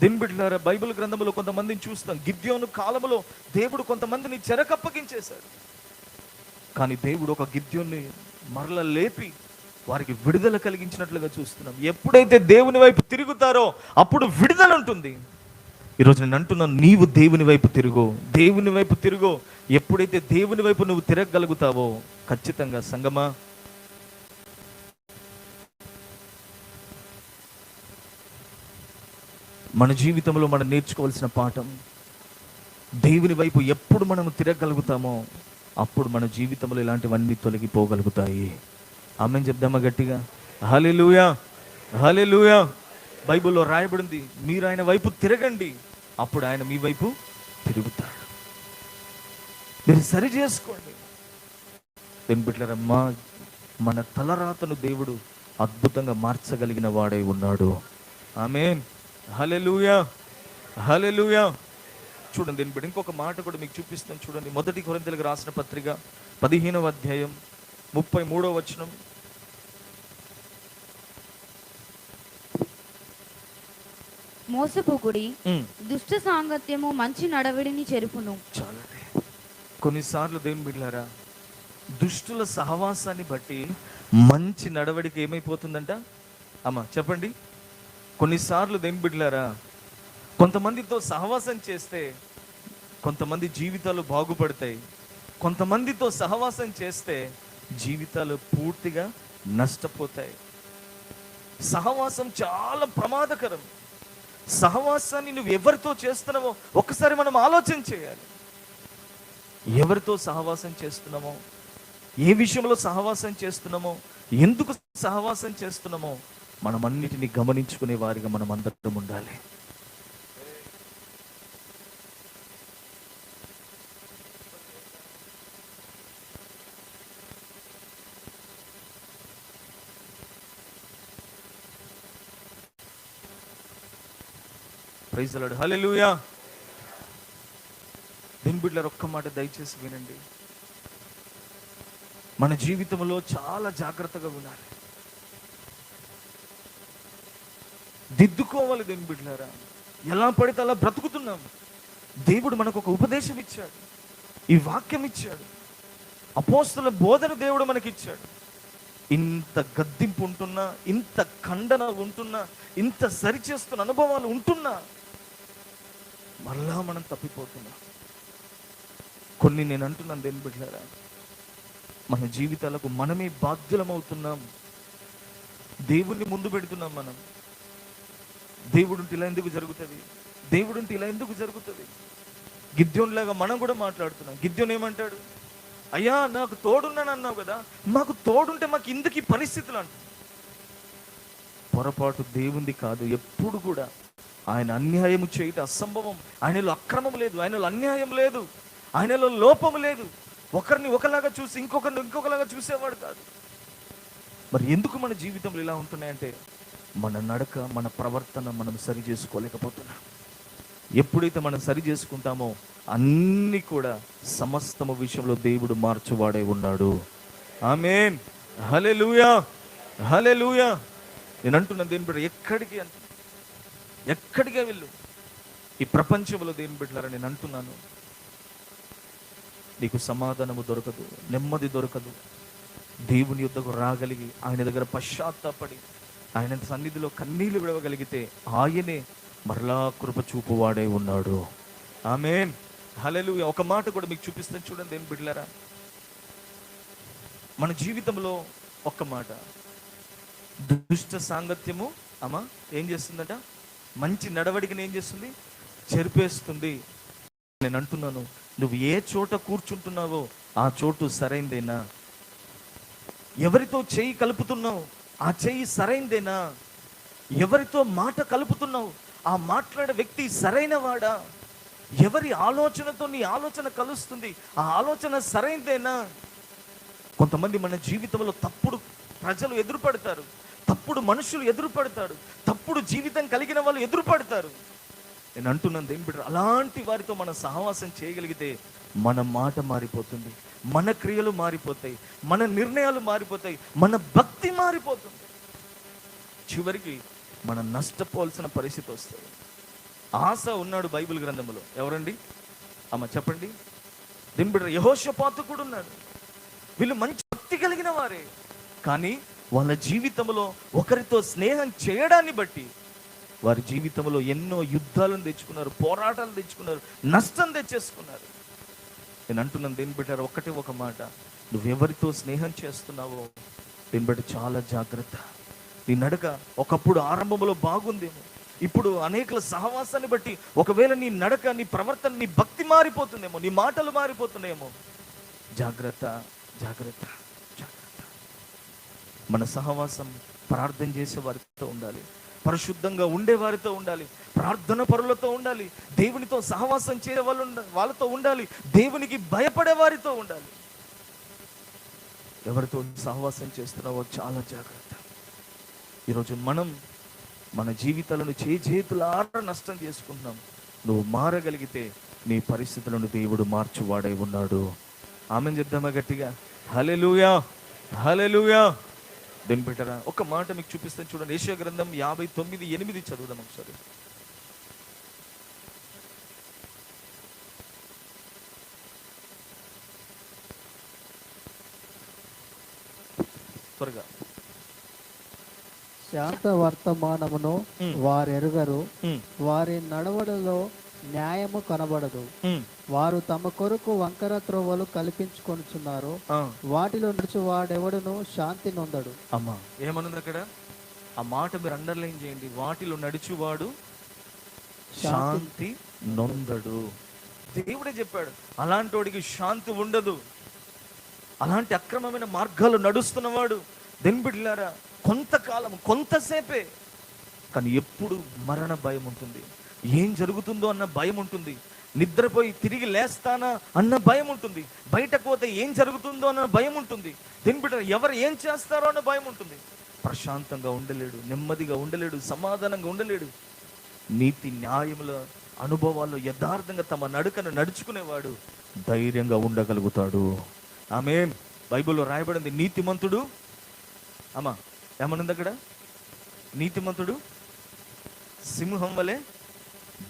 దింబిడ్లారా, బైబిల్ గ్రంథంలో కొంతమందిని చూస్తాం, గిద్యోను కాలంలో దేవుడు కొంతమందిని చెరకప్పగించేశాడు. కానీ దేవుడు ఒక గిద్యోన్ని మరల లేపి వారికి విడుదల కలిగించినట్లుగా చూస్తున్నాం. ఎప్పుడైతే దేవుని వైపు తిరుగుతారో అప్పుడు విడుదల ఉంటుంది. ఈరోజు నేను అంటున్నాను, నీవు దేవుని వైపు తిరుగు, దేవుని వైపు తిరుగు. ఎప్పుడైతే దేవుని వైపు నువ్వు తిరగగలుగుతావో ఖచ్చితంగా సంగమా, మన జీవితంలో మనం నేర్చుకోవాల్సిన పాఠం, దేవుని వైపు ఎప్పుడు మనం తిరగగలుగుతామో అప్పుడు మన జీవితంలో ఇలాంటివన్నీ తొలగిపోగలుగుతాయి. ఆమేన్ చెప్దామా గట్టిగా? హల్లెలూయా, హల్లెలూయా. బైబిల్లో రాయబడింది, మీరు ఆయన వైపు తిరగండి, అప్పుడు ఆయన మీ వైపు తిరుగుతాడు. మీరు సరి చేసుకోండి. దేని బిడ్డలారా, మన తలరాతను దేవుడు అద్భుతంగా మార్చగలిగిన వాడై ఉన్నాడు. ఆమేన్, హల్లెలూయా, హల్లెలూయా. చూడండి, దీని బిడ్డ ఇంకొక మాట కూడా మీకు చూపిస్తాను. చూడండి, 1 కొరింథీయులకు రాసిన పత్రిక 15వ అధ్యాయం 33వ వచనం. మోసపోకుడి, దుష్ట సాంగత్యము మంచి నడవడిని చెరుపును. చాలండి. కొన్నిసార్లు దేవుని బిడ్డలారా, దుష్టుల సహవాసాన్ని బట్టి మంచి నడవడికి ఏమైపోతుందంట? అమ్మా చెప్పండి. కొన్నిసార్లు దేవుని బిడ్డలారా, కొంతమందితో సహవాసం చేస్తే కొంతమంది జీవితాలు బాగుపడతాయి, కొంతమందితో సహవాసం చేస్తే జీవితాలు పూర్తిగా నష్టపోతాయి. సహవాసం చాలా ప్రమాదకరం. సహవాసాన్ని నువ్వు ఎవరితో చేస్తున్నావో ఒకసారి మనం ఆలోచన చేయాలి. ఎవరితో సహవాసం చేస్తున్నామో, ఏ విషయంలో సహవాసం చేస్తున్నామో, ఎందుకు సహవాసం చేస్తున్నామో మనం అన్నిటినీ గమనించుకునే వారిగా మనం అందరం ఉండాలి. ప్రైజ్ ది లార్డ్, హల్లెలూయా. దేవుని బిడ్డలారా, ఒక్క మాట దయచేసి వినండి. మన జీవితంలో చాలా జాగ్రత్తగా ఉండాలి, దిద్దుకోవాలి. దేవుని బిడ్డలారా, ఎలా పడితే అలా బ్రతుకుతున్నాం. దేవుడు మనకు ఒక ఉపదేశం ఇచ్చాడు, ఈ వాక్యం ఇచ్చాడు, అపోస్తలుల బోధన దేవుడు మనకి ఇచ్చాడు. ఇంత గద్దింపు ఉంటున్నా, ఇంత ఖండన ఉంటున్నా, ఇంత సరిచేస్తున్న అనుభవాలు ఉంటున్నా మళ్ళా మనం తప్పిపోతున్నాం. కొన్ని నేను అంటున్నాను దేని బిడ్డలారా, మన జీవితాలకు మనమే బాధ్యులమవుతున్నాం. దేవుణ్ణి ముందు పెడుతున్నాం మనం. దేవుడుంటే ఇలా ఎందుకు జరుగుతుంది, దేవుడుంటే ఇలా ఎందుకు జరుగుతుంది. గిద్యోన్లాగా మనం కూడా మాట్లాడుతున్నాం. గిద్యోన్ ఏమంటాడు, అయ్యా నాకు తోడున్నాను అన్నావు కదా, మాకు తోడుంటే మాకు ఇందుకు పరిస్థితులు అంట. పొరపాటు దేవుంది కాదు. ఎప్పుడు కూడా ఆయన అన్యాయము చేయటం అసంభవం. ఆయనలో అక్రమం లేదు, ఆయనలో అన్యాయం లేదు, ఆయనలో లోపం లేదు. ఒకరిని ఒకలాగా చూసి ఇంకొకరిని ఇంకొకలాగా చూసేవాడు కాదు. మరి ఎందుకు మన జీవితంలో ఇలా ఉంటున్నాయంటే మన నడక, మన ప్రవర్తన మనం సరి చేసుకోలేకపోతున్నాం. ఎప్పుడైతే మనం సరి చేసుకుంటామో అన్నీ కూడా సమస్తము విషయంలో దేవుడు మార్చువాడై ఉన్నాడు. ఆమేన్, హల్లెలూయా, హల్లెలూయా. నేను అంటున్నాను దేని బిడ్డ, ఎక్కడికే వెళ్ళు ఈ ప్రపంచంలో దేని బిడ్డలారా, నేను అంటున్నాను నీకు సమాధానము దొరకదు, నెమ్మది దొరకదు. దేవుని యుద్ధకు రాగలిగి ఆయన దగ్గర పశ్చాత్తాపడి ఆయన సన్నిధిలో కన్నీళ్లు విడవగలిగితే ఆయనే మరలా కృప చూపువాడే ఉన్నాడు. ఆమేన్, హల్లెలూయా. ఒక మాట కూడా మీకు చూపిస్తాను చూడండి దేని బిడ్డలారా. మన జీవితంలో ఒక్క మాట, దుష్ట సాంగత్యము అమ్మా ఏం చేస్తుందట, మంచి నడవడికని ఏం చేస్తుంది, చెరిపేస్తుంది. నేను అంటున్నాను, నువ్వు ఏ చోట కూర్చుంటున్నావో ఆ చోటు సరైందేనా? ఎవరితో చెయ్యి కలుపుతున్నావు ఆ చెయ్యి సరైందేనా? ఎవరితో మాట కలుపుతున్నావు ఆ మాట్లాడే వ్యక్తి సరైన వాడా? ఎవరి ఆలోచనతో నీ ఆలోచన కలుస్తుంది ఆ ఆలోచన సరైందేనా? కొంతమంది మన జీవితంలో తప్పుడు ప్రజలు ఎదురుపడతారు, తప్పుడు మనుషులు ఎదురుపడతారు, తప్పుడు జీవితం కలిగిన వాళ్ళు ఎదురుపడతారు. నేను అంటున్నాను ఏం బిడ్డ, అలాంటి వారితో మనం సహవాసం చేయగలిగితే మన మాట మారిపోతుంది, మన క్రియలు మారిపోతాయి, మన నిర్ణయాలు మారిపోతాయి, మన భక్తి మారిపోతుంది. చివరికి మనం నష్టపోవాల్సిన పరిస్థితి వస్తుంది. ఆశ ఉన్నాడు బైబిల్ గ్రంథంలో, ఎవరండి అమ్మ చెప్పండి? దీని బిడ్డ యెహోషాపాతు కూడా ఉన్నాడు. వీళ్ళు మంచి భక్తి కలిగిన వారే, కానీ వాళ్ళ జీవితంలో ఒకరితో స్నేహం చేయడాన్ని బట్టి వారి జీవితంలో ఎన్నో యుద్ధాలను తెచ్చుకున్నారు, పోరాటాలు తెచ్చుకున్నారు, నష్టం తెచ్చేసుకున్నారు. నేను అంటున్నాను దేని బిడ్డ, ఒకటే ఒక మాట, నువ్వెవరితో స్నేహం చేస్తున్నావో దీన్ని బట్టి చాలా జాగ్రత్త. నీ నడక ఒకప్పుడు ఆరంభంలో బాగుందేమో, ఇప్పుడు అనేకల సహవాసాన్ని బట్టి ఒకవేళ నీ నడక, నీ ప్రవర్తన, నీ భక్తి మారిపోతుందేమో, నీ మాటలు మారిపోతున్నాయేమో. జాగ్రత్త, జాగ్రత్త, జాగ్రత్త. మన సహవాసం ప్రార్థన చేసే వారితో ఉండాలి, పరిశుద్ధంగా ఉండే వారితో ఉండాలి, ప్రార్థన పరులతో ఉండాలి, దేవునితో సహవాసం చేసే వాళ్ళతో ఉండాలి, దేవునికి భయపడే వారితో ఉండాలి. ఎవరితో సహవాసం చేస్తున్నావో చాలా జాగ్రత్త. ఈరోజు మనం మన జీవితాలను చేతులారా నష్టం చేసుకుంటున్నాం. నువ్వు మారగలిగితే నీ పరిస్థితులను దేవుడు మార్చువాడై ఉన్నాడు. ఆమెను చెప్దామా గట్టిగా? హల్లెలూయా, హల్లెలూయా. దేని పెట్టరా ఒక మాట మీకు చూపిస్తాను చూడండి. యెషయా గ్రంథం 59:8 చదువుదాం ఒకసారి. త్వరగా. శాంత వర్తమానమును వారెరుగరు, వారి నడవడలో న్యాయము కనబడదు. వారు తమ కొరకు వంకర త్రోవలు కల్పించుకొనుచున్నారు, వాటిలో నడుచు వాడెవడును శాంతి నొందడు. అమ్మా ఏమనుంది అక్కడ? ఆ మాట మీరు అండర్లైన్ చేయండి. వాటిలో నడుచువాడు శాంతి నొందడు. దేవుడే చెప్పాడు, అలాంటి వాడికి శాంతి ఉండదు. అలాంటి అక్రమమైన మార్గాలు నడుస్తున్నవాడు దెన్బిడ్లారా కొంతకాలం, కొంతసేపే, కానీ ఎప్పుడు మరణ భయం ఉంటుంది, ఏం జరుగుతుందో అన్న భయం ఉంటుంది, నిద్రపోయి తిరిగి లేస్తానా అన్న భయం ఉంటుంది, బయటకు పోతే ఏం జరుగుతుందో అన్న భయం ఉంటుంది, దెన్బిడ్డ ఎవరు ఏం చేస్తారో అన్న భయం ఉంటుంది. ప్రశాంతంగా ఉండలేడు, నెమ్మదిగా ఉండలేడు, సమాధానంగా ఉండలేడు. నీతి న్యాయముల అనుభవాల్లో యథార్థంగా తమ నడుకను నడుచుకునేవాడు ధైర్యంగా ఉండగలుగుతాడు. ఆమేన్. బైబిల్లో రాయబడింది, నీతిమంతుడు అమ్మా ఏమనుంది అక్కడ? నీతిమంతుడు సింహం వలె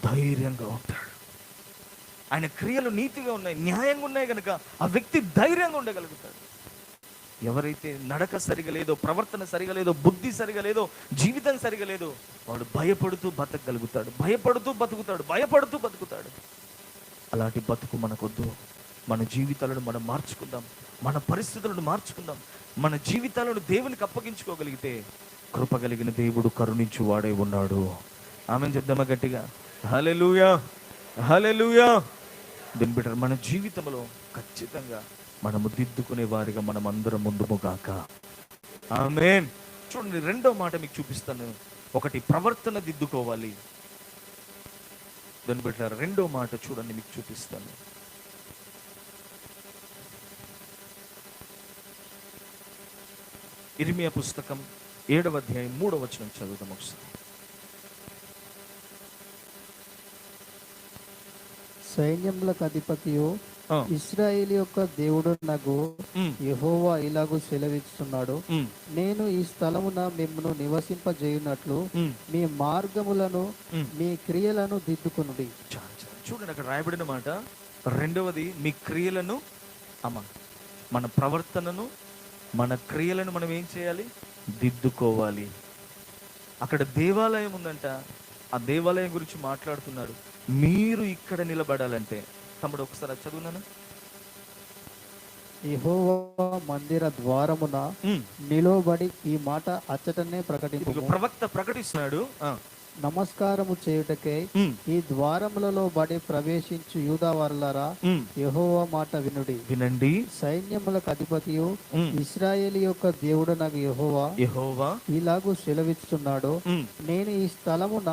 ధైర్యంగా ఉంటాడు. ఆయన క్రియలు నీతిగా ఉన్నాయి, న్యాయంగా ఉన్నాయి కనుక ఆ వ్యక్తి ధైర్యంగా ఉండగలుగుతాడు. ఎవరైతే నడక సరిగా లేదో, ప్రవర్తన సరిగా లేదో, బుద్ధి సరిగా లేదో, జీవితం సరిగా లేదో, వాడు భయపడుతూ బతకగలుగుతాడు, భయపడుతూ బతుకుతాడు. అలాంటి బతుకు మనకొద్దు. మన జీవితాలను మనం మార్చుకుందాం, మన పరిస్థితులను మార్చుకుందాం, మన జీవితాలను దేవునికి అప్పగించుకోగలిగితే కృప కలిగిన దేవుడు కరుణించు వాడే ఉన్నాడు. ఆమెను చెప్దామా గట్టిగా? హల్లెలూయా, హల్లెలూయా. దీని బిడ్డ మన జీవితంలో ఖచ్చితంగా మనము దిద్దుకునే వారిగా మనం అందరం ముందుగాక. ఆమేన్. చూడండి, రెండో మాట మీకు చూపిస్తాను. ఒకటి ప్రవర్తన దిద్దుకోవాలి. దాన్ని బిడ్డ రెండో మాట చూడండి, మీకు చూపిస్తాను. ఇర్మియా పుస్తకం 7వ అధ్యాయం 3వ వచనం చదువుదాం ఒకసారి. సైన్యములకు అధిపతియు ఇశ్రాయేలు యొక్క దేవుడు నగు యెహోవా ఇలాగూ సెలవిస్తున్నాడు, నేను ఈ స్థలమున మిమ్మును నివసింపజేయునట్లు మీ మార్గములను మీ క్రియలను దిద్దుకునుడి. చూడండి, అక్కడ రాయబడిన మాట. రెండవది, మీ క్రియలను, మన ప్రవర్తనను, మన క్రియలను మనం ఏం చేయాలి? దిద్దుకోవాలి. అక్కడ దేవాలయం ఉందంట. ఆ దేవాలయం గురించి మాట్లాడుతున్నాడు. మీరు ఇక్కడ నిలబడాలంటే, తమ్ముడు ఒకసారి చదువునాను. యెహోవా మందిర ద్వారమున నిలబడి ఈ మాట అచ్చటనే ప్రకటించు. ప్రవక్త ప్రకటిస్తున్నాడు, నమస్కారము చేయుటకై ఈ ద్వారములలో బడి ప్రవేశించు యూదా వారలారా, యెహోవా మాట వినండి. సైన్యములకు అధిపతియు ఇశ్రాయేలు యొక్క దేవుడు నాకు యెహోవా ఇలాగూ సెలవిస్తున్నాడు, నేను ఈ స్థలమున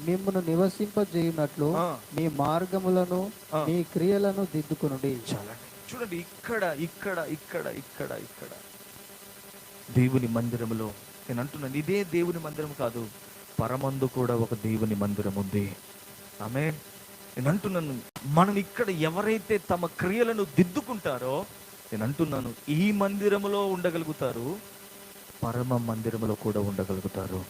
మిమ్మును నివసింపజేయునట్లు మీ మార్గములను మీ క్రియలను దిద్దుకునుడి. చూడండి, ఇక్కడ దేవుని మందిరములో, నేను అంటున్నాను, ఇదే దేవుని మందిరం కాదు, పరమందు కూడా ఒక దేవుని మందిరం ఉంది. ఆమేన్. నేను అంటున్నాను, మనం ఇక్కడ ఎవరైతే తమ క్రియలను దిద్దుకుంటారో, నేను అంటున్నాను, ఈ మందిరములో ఉండగలుగుతారు, పరమ మందిరములో కూడా ఉండగలుగుతారు.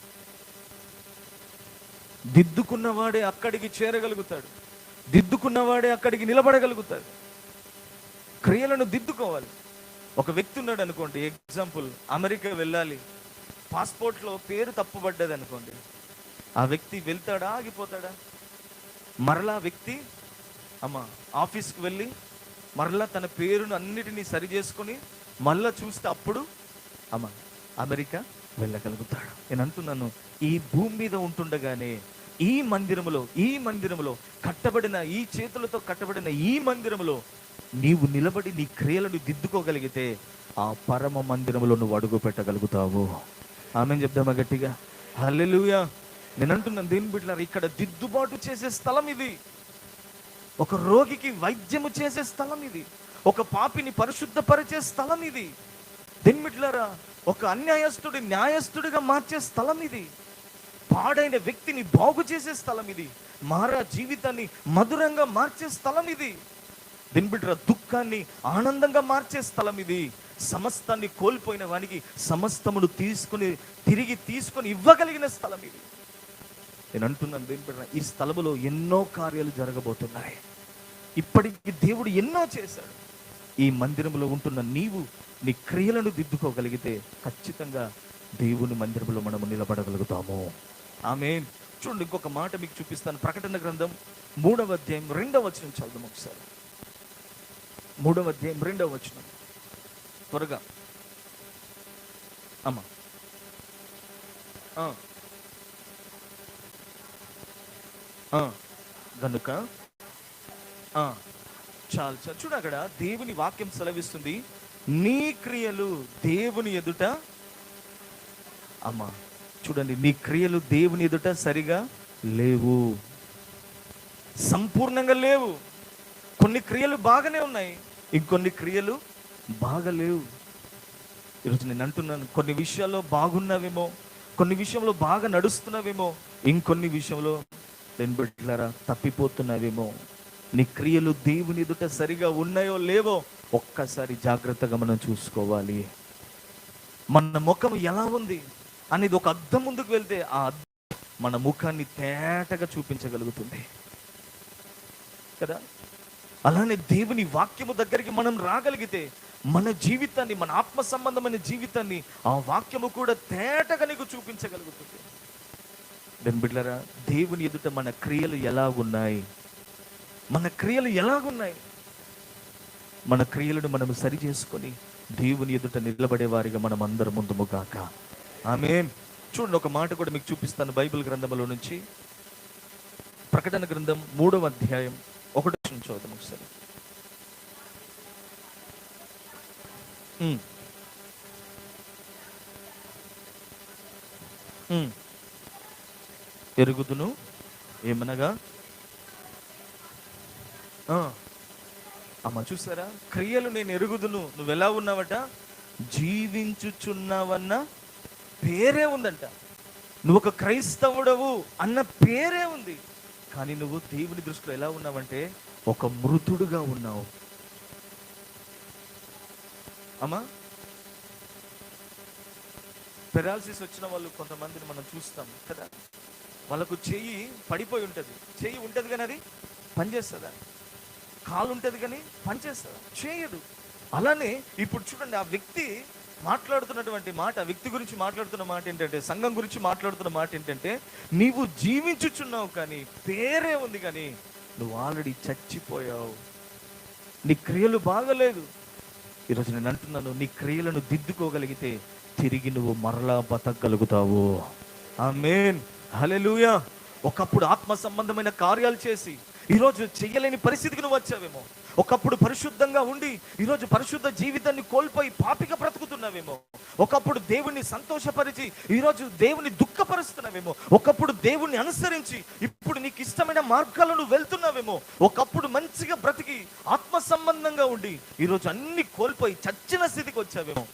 దిద్దుకున్నవాడే అక్కడికి చేరగలుగుతాడు, దిద్దుకున్నవాడే అక్కడికి నిలబడగలుగుతాడు. క్రియలను దిద్దుకోవాలి. ఒక వ్యక్తి ఉన్నాడు అనుకోండి, ఎగ్జాంపుల్, అమెరికా వెళ్ళాలి, పాస్పోర్ట్లో పేరు తప్పుపడ్డది అనుకోండి, ఆ వ్యక్తి వెళ్తాడా, ఆగిపోతాడా? మరలా వ్యక్తి ఆఫీస్కి వెళ్ళి మరలా తన పేరును అన్నిటినీ సరి చేసుకొని మళ్ళా చూస్తే అప్పుడు అమెరికా వెళ్ళగలుగుతాడు. నేను అంటున్నాను, ఈ భూమి మీద ఉంటుండగానే ఈ మందిరములో కట్టబడిన, ఈ చేతులతో కట్టబడిన ఈ మందిరములో నీవు నిలబడి నీ క్రియలను దిద్దుకోగలిగితే ఆ పరమ మందిరములో నువ్వు అడుగు పెట్టగలుగుతావు. ఆమేన్ చెప్దామా గట్టిగా? హల్లెలూయా. నేను అంటున్నాను, దేవుని బిడ్డలారా, ఇక్కడ దిద్దుబాటు చేసే స్థలం ఇది. ఒక రోగికి వైద్యము చేసే స్థలం ఇది. ఒక పాపిని పరిశుద్ధపరిచే స్థలం ఇది. దేవుని బిడ్డలారా, ఒక అన్యాయస్తుడి న్యాయస్తుడిగా మార్చే స్థలం ఇది. పాడైన వ్యక్తిని బాగు చేసే స్థలం ఇది. మారా జీవితాన్ని మధురంగా మార్చే స్థలం ఇది. దేవుని బిడ్డలారా, దుఃఖాన్ని ఆనందంగా మార్చే స్థలం ఇది. సమస్తాన్ని కోల్పోయిన వానికి సమస్తమును తిరిగి తీసుకొని ఇవ్వగలిగిన స్థలం ఇది. నేను అంటున్నాను, దేవుని బిడ్డలారా, ఈ స్థలములో ఎన్నో కార్యాలు జరగబోతున్నాయి. ఇప్పటికి దేవుడు ఎన్నో చేశాడు. ఈ మందిరంలో ఉంటున్న నీవు నీ క్రియలను దిద్దుకోగలిగితే ఖచ్చితంగా దేవుని మందిరంలో మనము నిలబడగలుగుతాము. ఆమేన్. చూడండి, ఇంకొక మాట మీకు చూపిస్తాను. ప్రకటన గ్రంథం 3వ అధ్యాయం 2వ వచనం చదువుదాం ఒకసారి. 3వ అధ్యాయం 2వ వచనం త్వరగా. గనుక చాలు చూడు, అక్కడ దేవుని వాక్యం సెలవిస్తుంది, నీ క్రియలు దేవుని ఎదుట, చూడండి, నీ క్రియలు దేవుని ఎదుట సరిగా లేవు, సంపూర్ణంగా లేవు. కొన్ని క్రియలు బాగానే ఉన్నాయి, ఇంకొన్ని క్రియలు బాగలేవు. ఈరోజు నేను అంటున్నాను, కొన్ని విషయాల్లో బాగున్నావేమో, కొన్ని విషయంలో బాగా నడుస్తున్నావేమో, ఇంకొన్ని విషయంలో నేను బిడ్డలారా తప్పిపోతున్నావేమో. నీ క్రియలు దేవుని ఎదుట సరిగా ఉన్నాయో లేవో ఒక్కసారి జాగ్రత్తగా మనం చూసుకోవాలి. మన ముఖం ఎలా ఉంది అనేది ఒక అద్దం ముందుకు వెళ్తే ఆ అద్దం మన ముఖాన్ని తేటగా చూపించగలుగుతుంది కదా. అలానే దేవుని వాక్యము దగ్గరికి మనం రాగలిగితే మన జీవితాన్ని, మన ఆత్మ సంబంధమైన జీవితాన్ని ఆ వాక్యము కూడా తేటగా నీకు చూపించగలుగుతుంది. దాని బిడ్డలారా, దేవుని ఎదుట మన క్రియలు ఎలాగున్నాయి, మన క్రియలు ఎలాగున్నాయి, మన క్రియలను మనం సరి చేసుకొని దేవుని ఎదుట నిలబడే వారిగా మనం అందరం ముందుముగాక. ఆమేన్. చూడండి, ఒక మాట కూడా మీకు చూపిస్తాను బైబిల్ గ్రంథంలో నుంచి. ప్రకటన గ్రంథం 3వ అధ్యాయం 1 నుంచి చదువుతాం ఒకసారి. ఎరుగుదును ఏమనగా, అమ్మ చూసారా, క్రియలు నేను ఎరుగుదును, నువ్వు ఎలా ఉన్నావట, జీవించుచున్నావన్న పేరే ఉందంట. నువ్వు ఒక క్రైస్తవుడవు అన్న పేరే ఉంది, కానీ నువ్వు దేవుని దృష్టిలో ఎలా ఉన్నావంటే ఒక మృతుడుగా ఉన్నావు. అమ్మా, పెరాలసిస్ వచ్చిన వాళ్ళు కొంతమందిని మనం చూస్తాం కదా, వాళ్ళకు చెయ్యి పడిపోయి ఉంటుంది, చెయ్యి ఉంటుంది కానీ అది పనిచేస్తుందా, కాలు ఉంటుంది కానీ పనిచేస్తుందా, చేయదు. అలానే ఇప్పుడు చూడండి, ఆ వ్యక్తి మాట్లాడుతున్నటువంటి మాట, ఆ వ్యక్తి గురించి మాట్లాడుతున్న మాట ఏంటంటే, సంఘం గురించి మాట్లాడుతున్న మాట ఏంటంటే, నీవు జీవించుచున్నావు కానీ పేరే ఉంది, కానీ నువ్వు ఆల్రెడీ చచ్చిపోయావు, నీ క్రియలు బాగలేదు. ఈరోజు నేను అంటున్నాను, నీ క్రియలను దిద్దుకోగలిగితే తిరిగి నువ్వు మరలా బతకగలుగుతావు. ఆమేన్, హల్లెలూయా. ఒకప్పుడు ఆత్మ సంబంధమైన కార్యాలు చేసి ఈరోజు చెయ్యలేని పరిస్థితికి నువ్వు వచ్చావేమో. ఒకప్పుడు పరిశుద్ధంగా ఉండి ఈరోజు పరిశుద్ధ జీవితాన్ని కోల్పోయి పాపిగా బ్రతుకుతున్నావేమో. ఒకప్పుడు దేవుణ్ణి సంతోషపరిచి ఈరోజు దేవుని దుఃఖపరుస్తున్నావేమో. ఒకప్పుడు దేవుణ్ణి అనుసరించి ఇప్పుడు నీకు ఇష్టమైన మార్గాలను వెళ్తున్నావేమో. ఒకప్పుడు మంచిగా బ్రతికి ఆత్మ సంబంధంగా ఉండి ఈరోజు అన్ని కోల్పోయి చచ్చిన స్థితికి వచ్చావేమో.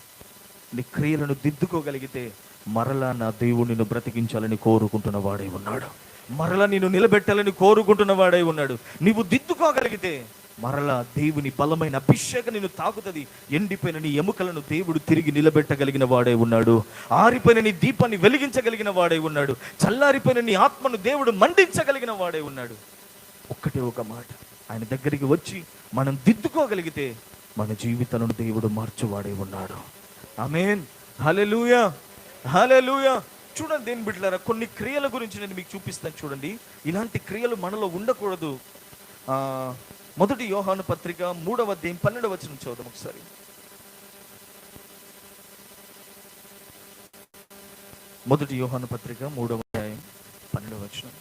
నీ క్రియలను దిద్దుకోగలిగితే మరలా నా దేవుడు నిన్ను బ్రతికించాలని కోరుకుంటున్న వాడే ఉన్నాడు, మరలా నిన్ను నిలబెట్టాలని కోరుకుంటున్న వాడే ఉన్నాడు. నీవు దిద్దుకోగలిగితే మరలా దేవుని బలమైన అభిషేకం నిన్ను తాకుతుంది. ఎండిపోయిన నీ ఎముకలను దేవుడు తిరిగి నిలబెట్టగలిగిన వాడే ఉన్నాడు. ఆరిపోయిన నీ దీపాన్ని వెలిగించగలిగిన వాడే ఉన్నాడు. చల్లారిపోయిన నీ ఆత్మను దేవుడు మండించగలిగిన వాడే ఉన్నాడు. ఒక్కటే ఒక మాట, ఆయన దగ్గరికి వచ్చి మనం దిద్దుకోగలిగితే మన జీవితాలను దేవుడు మార్చువాడే ఉన్నాడు. ఆమేన్, హల్లెలూయా, హల్లెలూయా. చూడండి దేని బిడ్డలారా, కొన్ని క్రియల గురించి నేను మీకు చూపిస్తాను. చూడండి, ఇలాంటి క్రియలు మనలో ఉండకూడదు. 1 యోహాను పత్రిక 3వ అధ్యాయం 12వ వచనం చదువుదాం ఒకసారి. మొదటి యోహాను పత్రిక 3వ అధ్యాయం 12వ వచనం.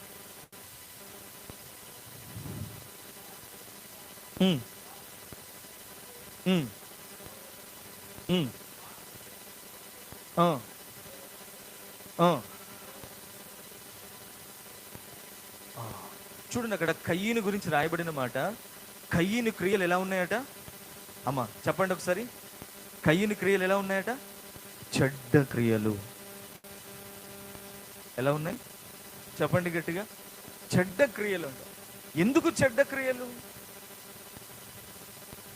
చూడండి, అక్కడ కయ్యను గురించి రాయబడిన మాట. కయ్యను క్రియలు ఎలా ఉన్నాయట? అమ్మా చెప్పండి ఒకసారి. కయ్యను క్రియలు ఎలా ఉన్నాయట? చెడ్డ క్రియలు. ఎలా ఉన్నాయి చెప్పండి గట్టిగా. చెడ్డ క్రియలు అంట. ఎందుకు చెడ్డ క్రియలు?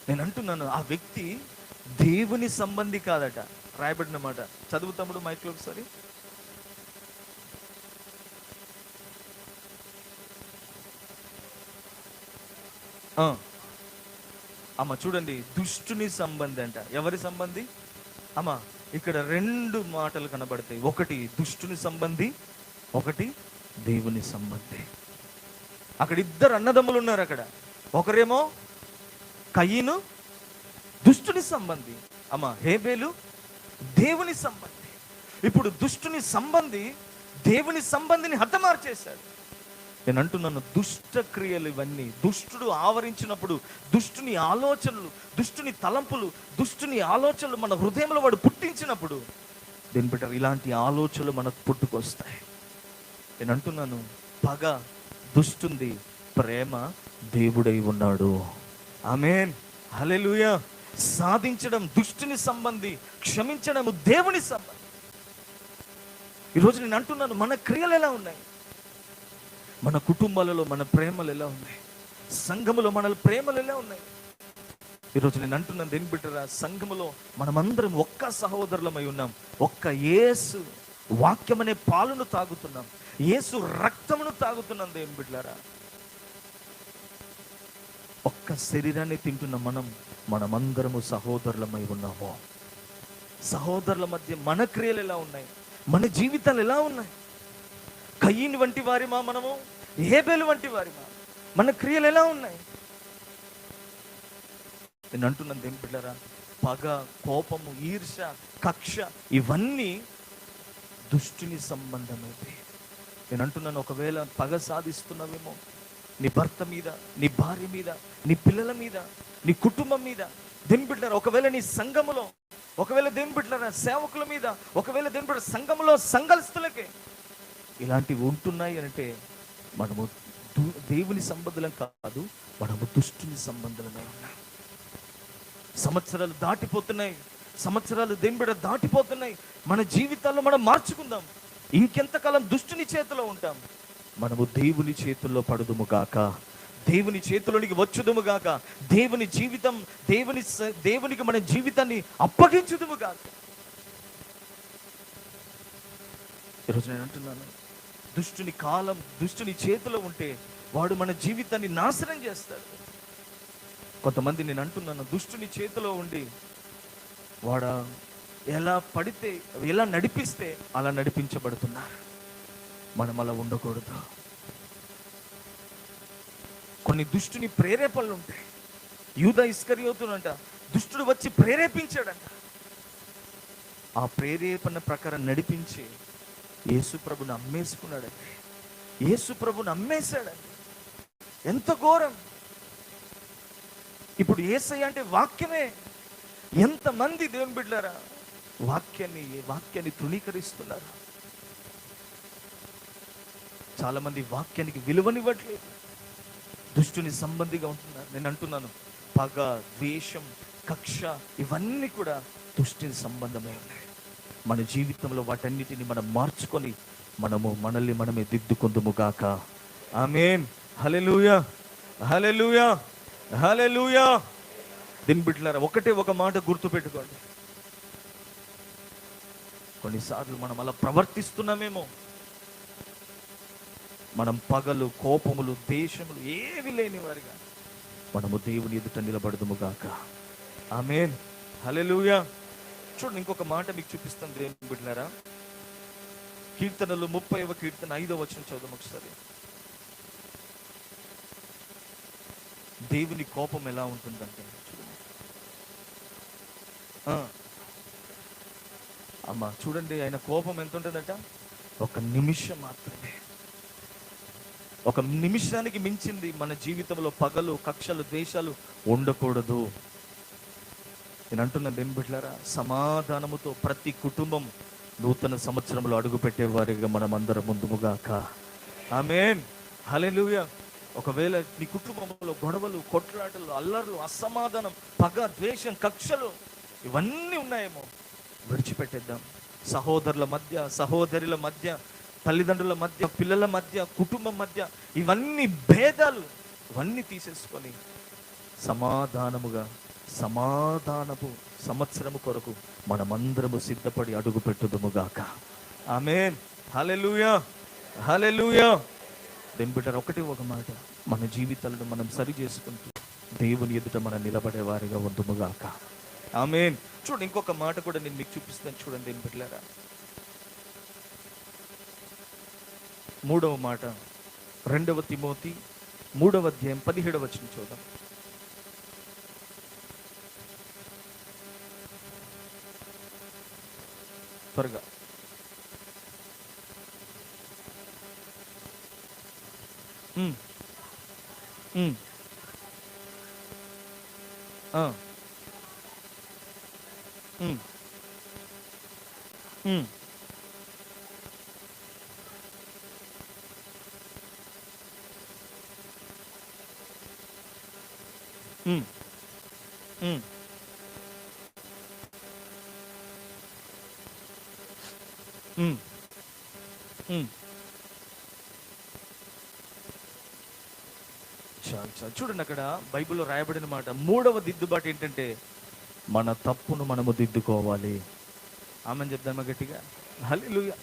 నేను అంటున్నాను, ఆ వ్యక్తి దేవుని సంబంధి కాదట. రాయబడిన మాట చదువు తమ్ముడు మైక్లో ఒకసారి. అమ్మ చూడండి, దుష్టుని సంబంధి అంట. ఎవరి సంబంధి? అమ్మ ఇక్కడ 2 మాటలు కనబడతాయి. ఒకటి దుష్టుని సంబంధి, ఒకటి దేవుని సంబంధి. అక్కడ 2 అన్నదమ్ములు ఉన్నారు. అక్కడ ఒకరేమో కయ్యను దుష్టుని సంబంధి, అమ్మ హేబేలు దేవుని సంబంధి. ఇప్పుడు దుష్టుని సంబంధి దేవుని సంబంధిని హతమార్చేశాడు. నేను అంటున్నాను, దుష్ట క్రియలు ఇవన్నీ. దుష్టుడు ఆవరించినప్పుడు దుష్టుని ఆలోచనలు, దుష్టుని తలంపులు, దుష్టుని ఆలోచనలు మన హృదయంలో వాడు పుట్టించినప్పుడు దీని బిడ్డ ఇలాంటి ఆలోచనలు మనకు పుట్టుకొస్తాయి. నేను అంటున్నాను, పగ దుష్టుంది, ప్రేమ దేవుడై ఉన్నాడు. ఆమేన్, హల్లెలూయా. సాధించడం దుష్టుని సంబంధి, క్షమించడం దేవుని సంబంధి. ఈరోజు నేను అంటున్నాను, మన క్రియలు ఎలా ఉన్నాయి? మన కుటుంబాలలో మన ప్రేమలు ఎలా ఉన్నాయి? సంఘములో మన ప్రేమలు ఎలా ఉన్నాయి? ఈరోజు నేను అంటున్నాను, దేని బిడ్డరా, సంఘములో మనమందరం ఒక్క సహోదరులమై ఉన్నాం. ఒక్క యేసు వాక్యం అనే పాలును తాగుతున్నాం, యేసు రక్తమును తాగుతున్నాం. దేని బిడ్డలారా, ఒక్క శరీరాన్ని తింటున్న మనం మనమందరము సహోదరులమై ఉన్నాము. సహోదరుల మధ్య మన క్రియలు ఎలా ఉన్నాయి, మన జీవితాలు ఎలా ఉన్నాయి? కయీను వంటి వారిమా మనము? హేబెలు వంటి వారిమా? మన క్రియలు ఎలా ఉన్నాయి? నేను అంటున్నాను దేని బిడ్డలారా, పగ, కోపము, ఈర్ష్య, కక్ష ఇవన్నీ దుష్టుని సంబంధమైతే. నేను అంటున్నాను, ఒకవేళ పగ సాధిస్తున్నావేమో నీ భర్త మీద, నీ భార్య మీద, నీ పిల్లల మీద, నీ కుటుంబం మీద, దేని బిడ్డలారా, ఒకవేళ నీ సంఘములో, ఒకవేళ దేని బిడ్డలారా సేవకుల మీద, ఒకవేళ దేని బిడ్డ సంఘములో సంఘస్థులకే ఇలాంటివి ఉంటున్నాయి అంటే మనము దేవుని సంబంధులం కాదు, మనము దుష్టుని సంబంధులమై ఉన్నాం. సంవత్సరాలు దాటిపోతున్నాయి, సంవత్సరాలు దేని బిడ్డ దాటిపోతున్నాయి. మన జీవితాల్లో మనం మార్చుకుందాం. ఇంకెంతకాలం దుష్టుని చేతిలో ఉంటాం? మనము దేవుని చేతుల్లో పడుదుము గాక, దేవుని చేతులోనికి వచ్చుదుము గాక, దేవుని జీవితం, దేవునికి మన జీవితాన్ని అప్పగించుదుము గాక. ఈరోజు నేను అంటున్నాను, దుష్టుని కాలం దుష్టుని చేతిలో ఉంటే వాడు మన జీవితాన్ని నాశనం చేస్తాడు. కొంతమంది నేను అంటున్నాను, దుష్టుని చేతిలో ఉండి వాడు ఎలా పడితే, ఎలా నడిపిస్తే అలా నడిపించబడుతున్నారు. మనం అలా ఉండకూడదు. కొన్ని దుష్టుని ప్రేరేపణలు ఉంటాయి. యూదా ఇస్కరియోతునంట దుష్టుడు వచ్చి ప్రేరేపించాడంట. ఆ ప్రేరేపణ ప్రకారం నడిపించి యేసు ప్రభుని అమ్మేసుకున్నాడండి. యేసు ప్రభుని అమ్మేశాడండి. ఎంత ఘోరం! ఇప్పుడు యేసయ్య అంటే వాక్యమే. ఎంతమంది దేవుని బిడ్డలారా వాక్యాన్ని తృణీకరిస్తున్నారు. చాలా మంది వాక్యానికి విలువనివ్వట్లేదు, దుష్టుని సంబంధిగా ఉంటున్నారు. నేను అంటున్నాను, పగ, ద్వేషం, కక్ష ఇవన్నీ కూడా దుష్టుని సంబంధమై ఉన్నాయి. మన జీవితంలో వాటన్నిటిని మనం మార్చుకొని మనల్ని మనమే దిద్దుకుందుము గాక. ఆమేన్. హల్లెలూయా, హల్లెలూయా, హల్లెలూయా. దీని బిడ్డలారా, ఒకటే ఒక మాట గుర్తుపెట్టుకోండి. కొన్నిసార్లు మనం అలా ప్రవర్తిస్తున్నామేమో. మనం పగలు, కోపములు, దేశములు ఏవి లేని వారిగా మనము దేవుని ఎదుట నిలబడదుము గాక. ఆమేన్. హల్లెలూయా. చూడండి, ఇంకొక మాట మీకు చూపిస్తాను దేవుని బిడ్డలారా. కీర్తనలు 30వ కీర్తన 5వ వచనం చదువు ఒకసారి. దేవుని కోపం ఎలా ఉంటుందంటే అమ్మా చూడండి, ఆయన కోపం ఎంత ఉంటుందట? ఒక నిమిషం మాత్రమే. ఒక నిమిషానికి మించింది మన జీవితంలో పగలు, కక్షలు, ద్వేషాలు ఉండకూడదు. నేను అంటున్నాను ఏం బిడ్డలారా, సమాధానముతో ప్రతి కుటుంబం నూతన సంవత్సరంలో అడుగు పెట్టేవారిగా మనం అందరం ముందుముగాక. ఆమేన్. హల్లెలూయా. ఒకవేళ నీ కుటుంబంలో గొడవలు, కొట్లాటలు, అల్లర్లు, అసమాధానం, పగ, ద్వేషం, కక్షలు ఇవన్నీ ఉన్నాయేమో, విడిచిపెట్టేద్దాం. సహోదరుల మధ్య, సహోదరుల మధ్య, తల్లిదండ్రుల మధ్య, పిల్లల మధ్య, కుటుంబం మధ్య ఇవన్నీ భేదాలు ఇవన్నీ తీసేసుకొని సమాధానపు సంవత్సరము కొరకు మనమందరము సిద్ధపడి అడుగు పెట్టుదుముగాక. ఆమేన్. హల్లెలూయా, హల్లెలూయా. దేని బిడ్డలారా, ఒకటే ఒక మాట, మన జీవితాలను మనం సరి చేసుకుంటూ దేవుని ఎదుట మనం నిలబడే వారిగా ఉందుముగాక. ఆమేన్. చూడండి, ఇంకొక మాట కూడా నేను మీకు చూపిస్తాను. చూడండి దేని బిడ్డలారా, 3వ మాట, 2వ తిమోతి 3వ అధ్యాయం 17వ వచనం చూద్దాం. త్వరగా. చూడండి, అక్కడ బైబిల్లో రాయబడిన మాట, 3వ దిద్దుబాటు ఏంటంటే మన తప్పును మనము దిద్దుకోవాలి. ఆమెను చెప్దామా గట్టిగా? హల్లెలూయా.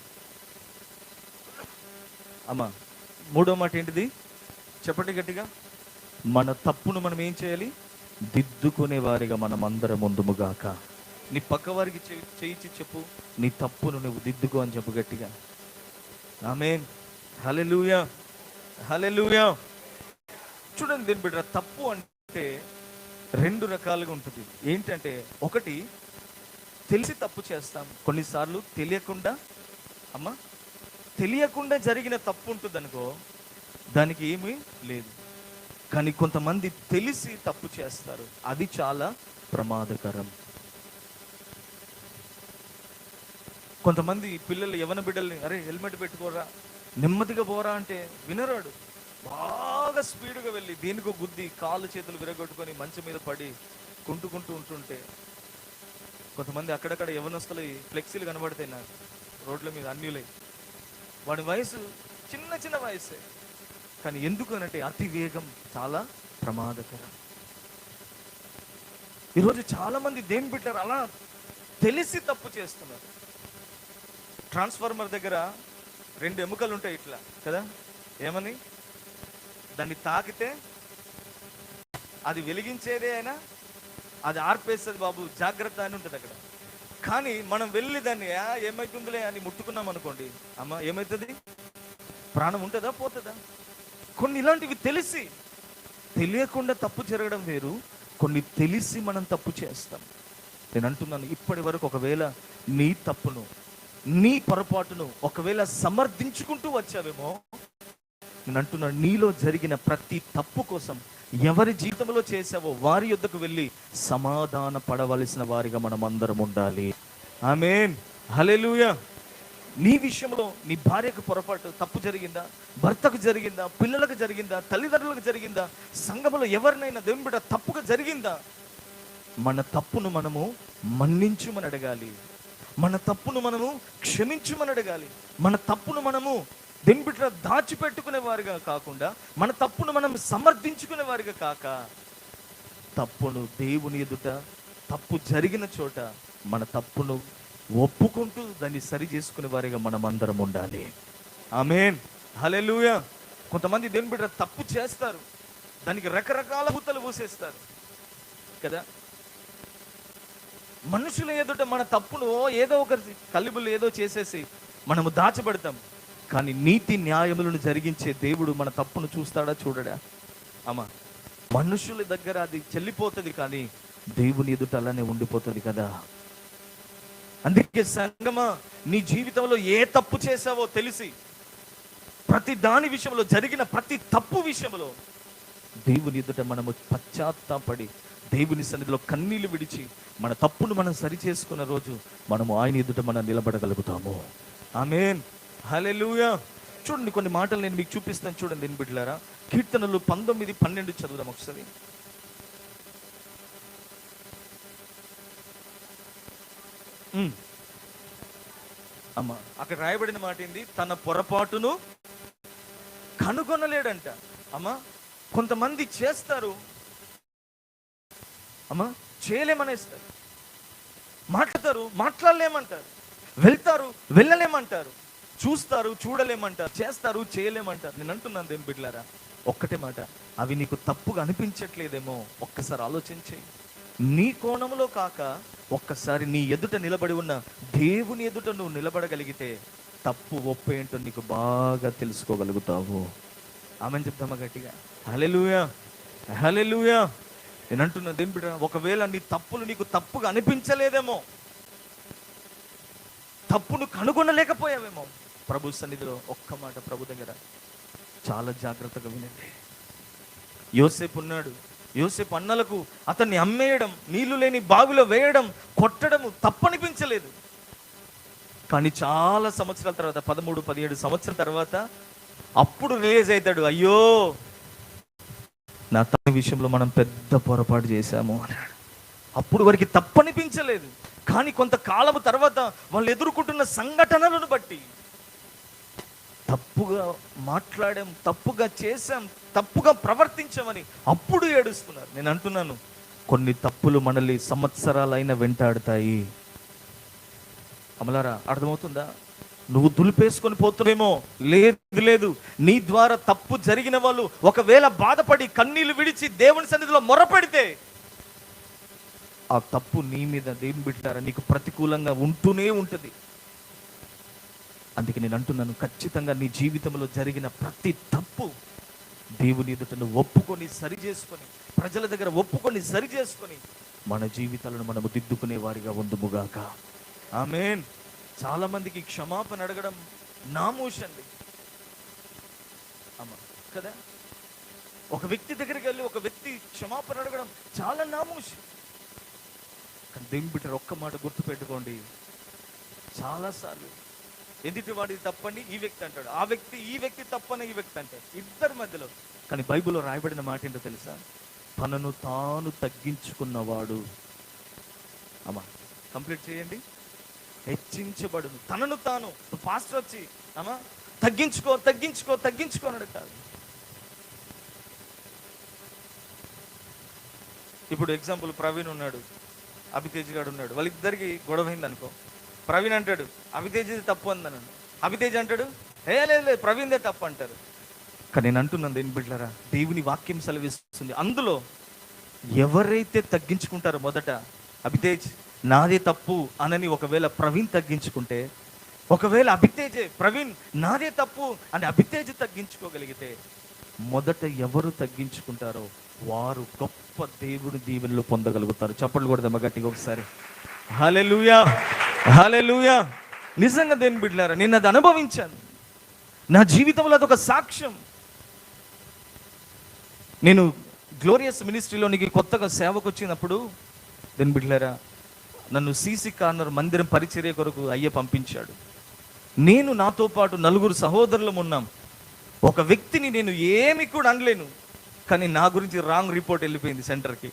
అమ్మా, 3వ మాట ఏంటిది? చెప్పండి గట్టిగా. మన తప్పును మనం ఏం చేయాలి? దిద్దుకునే వారిగా మనం అందరం ముందుముగాక. నీ పక్క వారికి చేయించి చెప్పు, నీ తప్పును నువ్వు దిద్దుకో అని చెప్పు గట్టిగా. ఆమేన్. హల్లెలూయా, హల్లెలూయా. చూడండి దీని బిడ్డ, తప్పు అంటే రెండు రకాలుగా ఉంటుంది. ఏంటంటే, ఒకటి తెలిసి తప్పు చేస్తాం, కొన్నిసార్లు తెలియకుండా జరిగిన తప్పు ఉంటుంది అనుకో, దానికి ఏమీ లేదు. కానీ కొంతమంది తెలిసి తప్పు చేస్తారు, అది చాలా ప్రమాదకరం. కొంతమంది పిల్లలు, యవన బిడ్డల్ని, అరే హెల్మెట్ పెట్టుకోరా, నెమ్మదిగా పోరా అంటే వినరాడు. బాగా స్పీడ్గా వెళ్ళి దేనికో గుద్ది కాళ్ళు చేతులు విరగొట్టుకొని మంచం మీద పడి కుంటుకుంటూ ఉంటుంటే, కొంతమంది అక్కడక్కడ యవనస్తులు ఫ్లెక్సీలు కనబడతాయి నాకు రోడ్ల మీద, అన్యులై. వాడి వయసు చిన్న వయసే, కానీ ఎందుకు అనంటే అతి వేగం చాలా ప్రమాదకరం. ఈరోజు చాలా మంది దేని బిడ్డారు, అలా తెలిసి తప్పు చేస్తున్నారు. ట్రాన్స్ఫార్మర్ దగ్గర 2 ఎముకలు ఉంటాయి ఇట్లా కదా, ఏమని, దాన్ని తాకితే అది వెలిగించేదే అయినా అది ఆర్పేస్తుంది బాబు, జాగ్రత్త అని ఉంటుంది అక్కడ. కానీ మనం వెళ్ళి దాన్ని ఏమైతుందిలే అని ముట్టుకున్నాం అనుకోండి, అమ్మ ఏమవుతుంది, ప్రాణం ఉంటుందా పోతుందా? కొన్ని ఇలాంటివి తెలియకుండా తప్పు జరగడం వేరు, కొన్ని తెలిసి మనం తప్పు చేస్తాం. నేను అంటున్నాను, ఇప్పటి వరకు ఒకవేళ నీ తప్పును, నీ పొరపాటును ఒకవేళ సమర్థించుకుంటూ వచ్చావేమో, నేను అంటున్నాను, నీలో జరిగిన ప్రతి తప్పు కోసం ఎవరి జీవితంలో చేసావో వారి యొద్దకు వెళ్ళి సమాధాన పడవలసిన వారిగా మనం అందరం ఉండాలి. ఆమేన్, హల్లెలూయా. నీ విషయంలో నీ భార్యకు పొరపాటు తప్పు జరిగిందా, భర్తకు జరిగిందా, పిల్లలకు జరిగిందా, తల్లిదండ్రులకు జరిగిందా, సంఘములో ఎవరినైనా దేవుని బిడ్డ తప్పుగా జరిగిందా, మన తప్పును మనము మన్నించుమని అడగాలి, మన తప్పును మనము క్షమించుమని అడగాలి. మన తప్పును మనము దేవుని బిడ్డ దాచిపెట్టుకునే వారిగా కాకుండా, మన తప్పును మనం సమర్థించుకునే వారిగా కాక, తప్పును దేవుని ఎదుట, తప్పు జరిగిన చోట మన తప్పును ఒప్పుకుంటూ దాన్ని సరి చేసుకునే వారిగా మనం అందరం ఉండాలి. ఆమేన్, హల్లెలూయా. కొంతమంది దేవుని బిడ్డ తప్పు చేస్తారు, దానికి రకరకాల పూతలు పూసేస్తారు కదా. మనుషుల ఎదుట మన తప్పును ఏదో ఒక కల్లిబుల్లు ఏదో చేసేసి మనము దాచబడతాం. కానీ నీతి న్యాయములను జరిగించే దేవుడు మన తప్పును చూస్తాడా చూడడా? అమ్మా, మనుషుల దగ్గర అది చెల్లిపోతుంది, కానీ దేవుని ఎదుట అలానే ఉండిపోతుంది కదా. అందుకే సంగమా, నీ జీవితంలో ఏ తప్పు చేసావో తెలిసి, ప్రతి దాని విషయంలో, జరిగిన ప్రతి తప్పు విషయంలో దేవుని ఎదుట మనము పశ్చాత్తాపడి దేవుని సన్నిధిలో కన్నీళ్లు విడిచి మన తప్పును మనం సరి చేసుకున్న రోజు మనము ఆయన ఎదుట మనం నిలబడగలుగుతాము. ఆమేన్, హల్లెలూయా. చూడండి, కొన్ని మాటలు నేను మీకు చూపిస్తాను. చూడండి నేను బిడ్డలారా, కీర్తనలు 19:12 చదువుదాం ఒకసారి. అమ్మా, అక్కడ రాయబడిన మాట ఏంది? తన పొరపాటును కనుగొనలేడంట. అమ్మా, కొంతమంది చేస్తారు, అమ్మా చేయలేమనేస్తారు, మాట్లాడతారు, మాట్లాడలేమంటారు, వెళ్తారు, వెళ్ళలేమంటారు, చూస్తారు, చూడలేమంటారు, చేస్తారు, చేయలేమంటారు. నేను అంటున్నాను దేని బిడ్డలారా, ఒక్కటే మాట, అవి నీకు తప్పుగా అనిపించట్లేదేమో ఒక్కసారి ఆలోచించి, నీ కోణంలో కాక ఒక్కసారి నీ ఎదుట నిలబడి ఉన్న దేవుని ఎదుట నువ్వు నిలబడగలిగితే తప్పు ఒప్పు ఏంటో నీకు బాగా తెలుసుకోగలుగుతావు. ఆమెను చెప్తామా గట్టిగా? హల్లెలూయా, హల్లెలూయా. నేను అంటున్నా దేని బిడ్డ, ఒకవేళ నీ తప్పులు నీకు తప్పుగా అనిపించలేదేమో, తప్పును కనుగొనలేకపోయావేమో, ప్రభు సన్నిధిలో ఒక్క మాట ప్రభు దగ్గర చాలా జాగ్రత్తగా వినండి. యోసేపు ఉన్నాడు. యోసేపు అన్నలకు అతన్ని అమ్మేయడం, నీళ్లు లేని బావిలో వేయడం, కొట్టడము తప్పనిపించలేదు. కానీ చాలా సంవత్సరాల తర్వాత, 13-17 సంవత్సరాల తర్వాత అప్పుడు రిలీజ్ అవుతాడు, అయ్యో నా తన విషయంలో మనం పెద్ద పొరపాటు చేశాము అన్నాడు. అప్పుడు వారికి తప్పనిపించలేదు. కానీ కొంతకాలము తర్వాత వాళ్ళు ఎదుర్కొంటున్న సంఘటనలను బట్టి తప్పుగా మాట్లాడాం, తప్పుగా చేశాం, తప్పుగా ప్రవర్తించామని అప్పుడు ఏడుస్తున్నారు. నేను అంటున్నాను, కొన్ని తప్పులు మనల్ని సంవత్సరాలైన వెంటాడుతాయి. అమలారా, అర్థమవుతుందా? నువ్వు దులిపేసుకొని పోతున్నావేమో, లేదు లేదు, నీ ద్వారా తప్పు జరిగిన వాళ్ళు ఒకవేళ బాధపడి కన్నీళ్లు విడిచి దేవుని సన్నిధిలో మొరపెడితే ఆ తప్పు నీ మీద దేవుని బిడ్డారా నీకు ప్రతికూలంగా ఉంటూనే ఉంటుంది. అందుకే నేను అంటున్నాను, ఖచ్చితంగా నీ జీవితంలో జరిగిన ప్రతి తప్పు దేవుని ఎదుట నువ్వు ఒప్పుకొని సరి చేసుకొని, ప్రజల దగ్గర ఒప్పుకొని సరి చేసుకొని, మన జీవితాలను మనము దిద్దుకునే వారిగా ఉందుముగాక. ఆమేన్. చాలా మందికి క్షమాపణ అడగడం నామోషండి అమ్మా కదా. ఒక వ్యక్తి దగ్గరికి వెళ్ళి ఒక వ్యక్తి క్షమాపణ అడగడం చాలా నామోషం. కానీ దేవుని బిడ్డ ఒక్క మాట గుర్తుపెట్టుకోండి, చాలాసార్లు ఎదుటి వాడిది తప్పని ఈ వ్యక్తి అంటాడు, ఆ వ్యక్తి ఈ వ్యక్తి తప్పని ఈ వ్యక్తి అంటాడు, ఇద్దరి మధ్యలో. కానీ బైబిల్లో రాయబడిన మాట ఏంటో తెలుసా? తనను తాను తగ్గించుకున్నవాడు, అమ్మా కంప్లీట్ చేయండి, హెచ్చించబడును. తనను తాను పాస్టర్ వచ్చి అమ్మా తగ్గించుకో తగ్గించుకో తగ్గించుకో అని కాదు. ఇప్పుడు ఎగ్జాంపుల్, ప్రవీణ్ ఉన్నాడు, అభితేజ్ గారు ఉన్నాడు, వాళ్ళిద్దరికి గొడవ అయింది అనుకో. ప్రవీణ్ అంటాడు అభితేజ్ది తప్పు అందని, అభితేజ్ అంటాడు ఏ లేదు ప్రవీణ్దే తప్పు అంటారు. కానీ నేను అంటున్నాను దేని బిడ్డలారా, దేవుని వాక్యం సెలవిస్తుంది, అందులో ఎవరైతే తగ్గించుకుంటారో మొదట, అభితేజ్ నాదే తప్పు అనని ఒకవేళ ప్రవీణ్ తగ్గించుకుంటే, ఒకవేళ అభితేజే ప్రవీణ్ నాదే తప్పు అని అభితేజ్ తగ్గించుకోగలిగితే, మొదట ఎవరు తగ్గించుకుంటారో వారు గొప్ప దేవుని దీవెనలు పొందగలుగుతారు. చప్పట్లు కొడదామా గట్టిగా ఒకసారి? హల్లెలూయా, హల్లెలూయా. నిజంగా దేని బిడ్డలారా, నేను అది అనుభవించాను, నా జీవితంలో అదొక సాక్ష్యం. నేను గ్లోరియస్ మినిస్ట్రీలోనికి కొత్తగా సేవకు వచ్చినప్పుడు దేని బిడ్డలారా, నన్ను సీసీ కార్నర్ మందిరం పరిచర్య కొరకు అయ్యే పంపించాడు. నేను నాతో పాటు 4 సహోదరులం ఉన్నాం. ఒక వ్యక్తిని నేను ఏమి కూడా అనలేను, కానీ నా గురించి రాంగ్ రిపోర్ట్ వెళ్ళిపోయింది సెంటర్కి.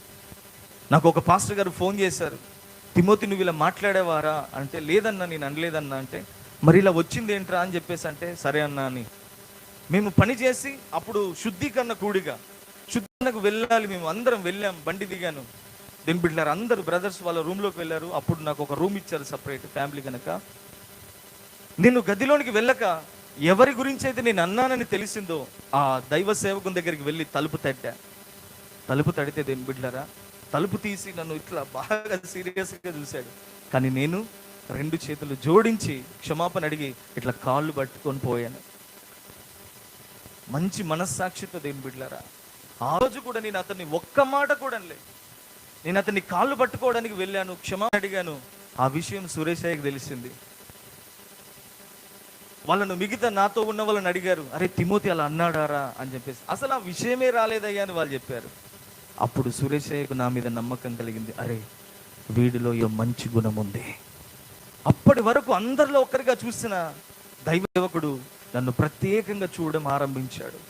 నాకు ఒక పాస్టర్ గారు ఫోన్ చేశారు, తిమోతి నువ్వు ఇలా మాట్లాడేవారా అంటే, లేదన్నా నేను అనలేదన్నా అంటే, మరి ఇలా వచ్చింది ఏంట్రా అని చెప్పేసి అంటే, సరే అన్నా అని. మేము పని చేసి అప్పుడు శుద్ధీకరణ కూడిగా శుద్ధీకరణకు వెళ్ళాలి, మేము అందరం వెళ్ళాం, బండి దిగాను. దీని బిడ్డలారు అందరూ బ్రదర్స్ వాళ్ళ రూమ్లోకి వెళ్ళారు. అప్పుడు నాకు ఒక రూమ్ ఇచ్చారు సపరేట్, ఫ్యామిలీ కనుక. నేను గదిలోనికి వెళ్ళక ఎవరి గురించి అయితే నేను అన్నానని తెలిసిందో ఆ దైవ సేవకుని దగ్గరికి వెళ్ళి తలుపు తడితే దేని బిడ్డలారా, తలుపు తీసి నన్ను ఇట్లా బాగా సీరియస్గా చూశాడు. కానీ నేను 2 చేతులు జోడించి క్షమాపణ అడిగి ఇట్లా కాళ్ళు పట్టుకొని పోయాను. మంచి మనస్సాక్షితో దేని బిడ్డలారా, ఆ రోజు కూడా నేను అతన్ని ఒక్క మాట కూడా అనలేదు. నేను అతన్ని కాళ్ళు పట్టుకోవడానికి వెళ్ళాను, క్షమాపణ అడిగాను. ఆ విషయం సురేష్ అయ్యకి తెలిసింది. వాళ్ళను మిగతా నాతో ఉన్న వాళ్ళని అడిగారు, అరే తిమోతి అలా అన్నాడారా అని చెప్పేసి. అసలు ఆ విషయమే రాలేదయ్యా అని వాళ్ళు చెప్పారు. అప్పుడు సురేష్ అయ్యకు నా మీద నమ్మకం కలిగింది, అరే వీడిలో ఏ మంచి గుణం ఉంది. అప్పటి వరకు అందరిలో ఒక్కరిగా చూసిన దైవ సేవకుడు నన్ను ప్రత్యేకంగా చూడడం ఆరంభించాడు.